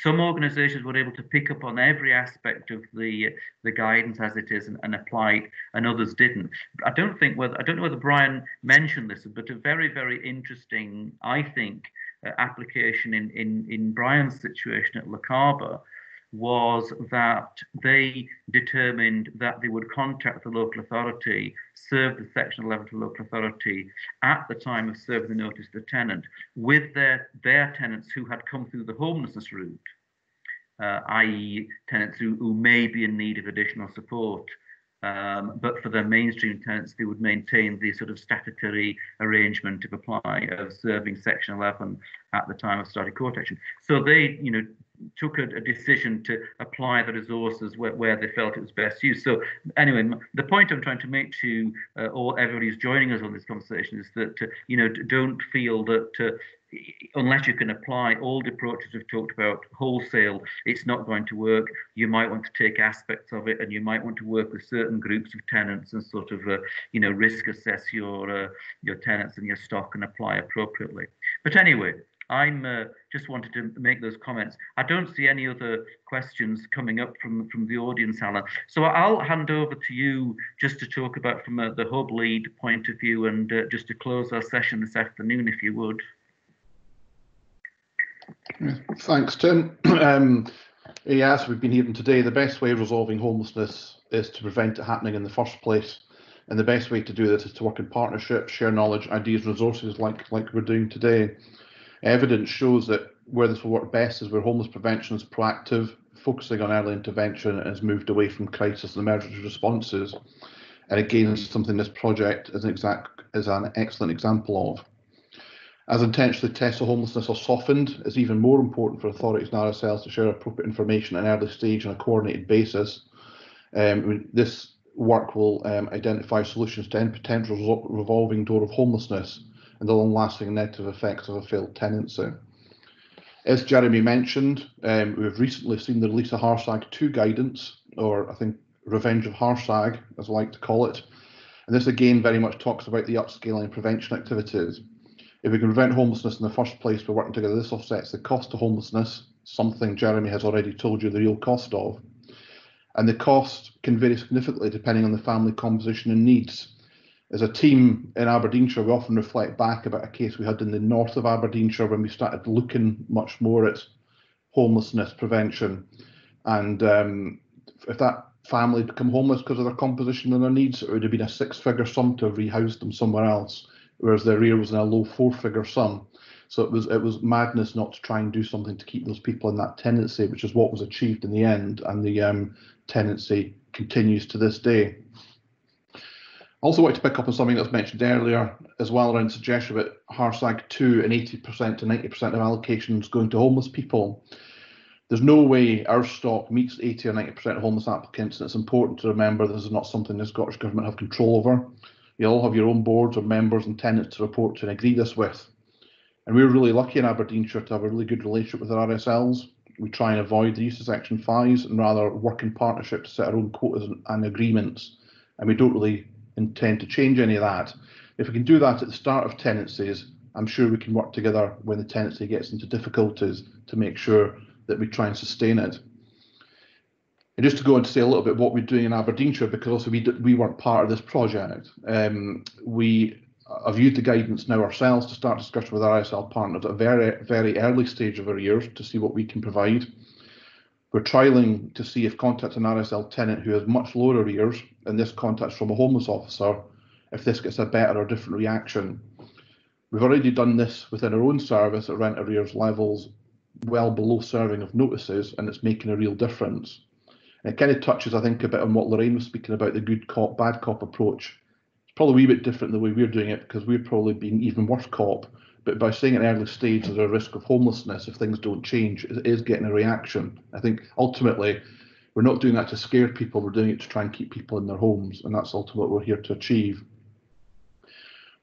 Some organisations were able to pick up on every aspect of the guidance as it is and apply it, and others didn't. I don't know whether Brian mentioned this, but a very, very interesting, I think, application in Brian's situation at Lochaber was that they determined that they would contact the local authority, serve the Section 11 to local authority at the time of serving the notice to the tenant with their tenants who had come through the homelessness route, i.e. tenants who may be in need of additional support. But for their mainstream tenants, they would maintain the sort of statutory arrangement of serving Section 11 at the time of starting court action. So they, took a decision to apply the resources where they felt it was best used. So anyway, the point I'm trying to make to everybody who's joining us on this conversation is that, don't feel that unless you can apply all the approaches we've talked about wholesale, it's not going to work. You might want to take aspects of it, and you might want to work with certain groups of tenants and sort of, risk assess your tenants and your stock and apply appropriately. But anyway, I'm just wanted to make those comments. I don't see any other questions coming up from the audience, Allan. So I'll hand over to you just to talk about from the Hub lead point of view, and just to close our session this afternoon, if you would. Thanks, Tim. As we've been hearing today, the best way of resolving homelessness is to prevent it happening in the first place. And the best way to do this is to work in partnership, share knowledge, ideas, resources like we're doing today. Evidence shows that where this will work best is where homeless prevention is proactive, focusing on early intervention, and has moved away from crisis and emergency responses. And again, it's something this project is an excellent example of. As intentionally tests of homelessness are softened, it's even more important for authorities and RSLs to share appropriate information at an early stage on a coordinated basis. This work will identify solutions to end potential revolving door of homelessness and the long-lasting negative effects of a failed tenancy. As Jeremy mentioned, we've recently seen the release of HARSAG 2 guidance, or I think Revenge of HARSAG, as I like to call it. And this again very much talks about the upscaling and prevention activities. If we can prevent homelessness in the first place by working together, this offsets the cost of homelessness, something Jeremy has already told you the real cost of. And the cost can vary significantly depending on the family composition and needs. As a team in Aberdeenshire, we often reflect back about a case we had in the north of Aberdeenshire when we started looking much more at homelessness prevention. And if that family had become homeless because of their composition and their needs, it would have been a 6-figure sum to have rehoused them somewhere else, whereas their arrear was in a low 4-figure sum. So it was madness not to try and do something to keep those people in that tenancy, which is what was achieved in the end, and the tenancy continues to this day. I also want to pick up on something that was mentioned earlier as well around suggestion about HARSAG 2 and 80% to 90% of allocations going to homeless people. There's no way our stock meets 80 or 90% of homeless applicants, and it's important to remember this is not something the Scottish Government have control over. You all have your own boards of members and tenants to report to and agree this with. And we're really lucky in Aberdeenshire to have a really good relationship with our RSLs. We try and avoid the use of Section 5s and rather work in partnership to set our own quotas and agreements. And we don't really intend to change any of that. If we can do that at the start of tenancies, I'm sure we can work together when the tenancy gets into difficulties to make sure that we try and sustain it. And just to go on to say a little bit what we're doing in Aberdeenshire, because also we weren't part of this project. We have used the guidance now ourselves to start discussion with our RSL partners at a very, very early stage of our years to see what we can provide. We're trialling to see if contacting an RSL tenant who has much lower arrears, and this contact's from a homeless officer, if this gets a better or different reaction. We've already done this within our own service at rent arrears levels well below serving of notices, and it's making a real difference. And it kind of touches, I think, a bit on what Lorraine was speaking about, the good cop, bad cop approach. It's probably a wee bit different the way we're doing it, because we're probably being even worse cop. But by saying at an early stage there's a risk of homelessness if things don't change, it is getting a reaction. I think ultimately we're not doing that to scare people, we're doing it to try and keep people in their homes, and that's ultimately what we're here to achieve.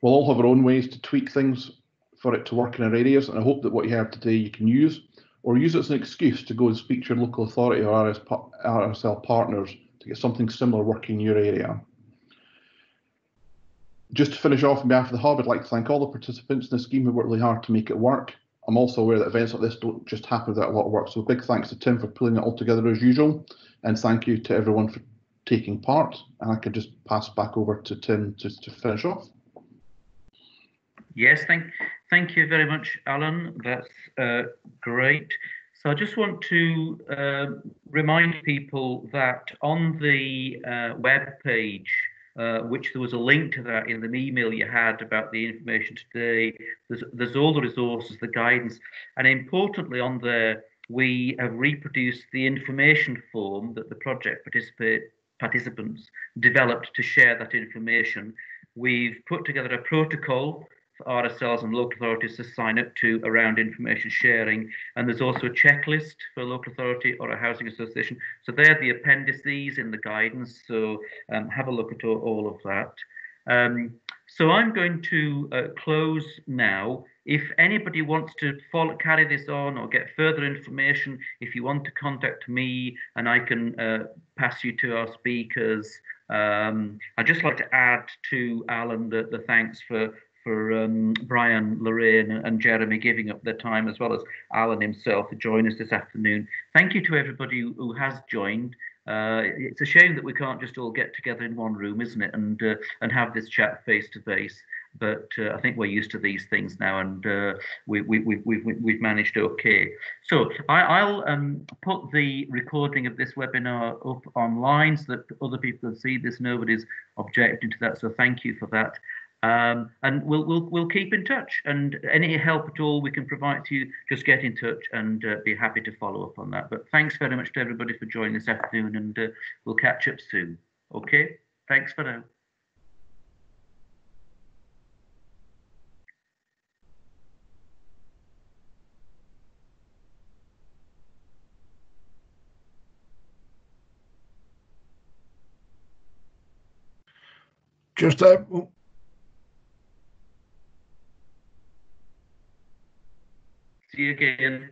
We'll all have our own ways to tweak things for it to work in our areas, and I hope that what you heard today you can use, or use it as an excuse to go and speak to your local authority or RSL partners to get something similar working in your area. Just to finish off on behalf of the Hub, I'd like to thank all the participants in the scheme who worked really hard to make it work. I'm also aware that events like this don't just happen without a lot of work, so big thanks to Tim for pulling it all together as usual, and thank you to everyone for taking part. And I could just pass back over to Tim to finish off. Yes, thank you very much, Alan. That's great. So I just want to remind people that on the web page, which there was a link to that in the email you had about the information today, there's all the resources, the guidance, and importantly on there, we have reproduced the information form that the project participants developed to share that information. We've put together a protocol for RSLs and local authorities to sign up to around information sharing, and there's also a checklist for a local authority or a housing association. So they're the appendices in the guidance, so have a look at all of that. So I'm going to close now. If anybody wants to carry this on or get further information, if you want to contact me and I can pass you to our speakers, I'd just like to add to Alan the thanks for Brian, Lorraine and Jeremy giving up their time, as well as Alan himself, to join us this afternoon. Thank you to everybody who has joined. It's a shame that we can't just all get together in one room, isn't it, and have this chat face to face. But I think we're used to these things now, and we've managed okay. So I'll put the recording of this webinar up online so that other people can see this. Nobody's objecting to that, so thank you for that. And we'll keep in touch, and any help at all we can provide to you, just get in touch, and be happy to follow up on that. But thanks very much to everybody for joining this afternoon, and we'll catch up soon. Okay, thanks for now. Just See you again.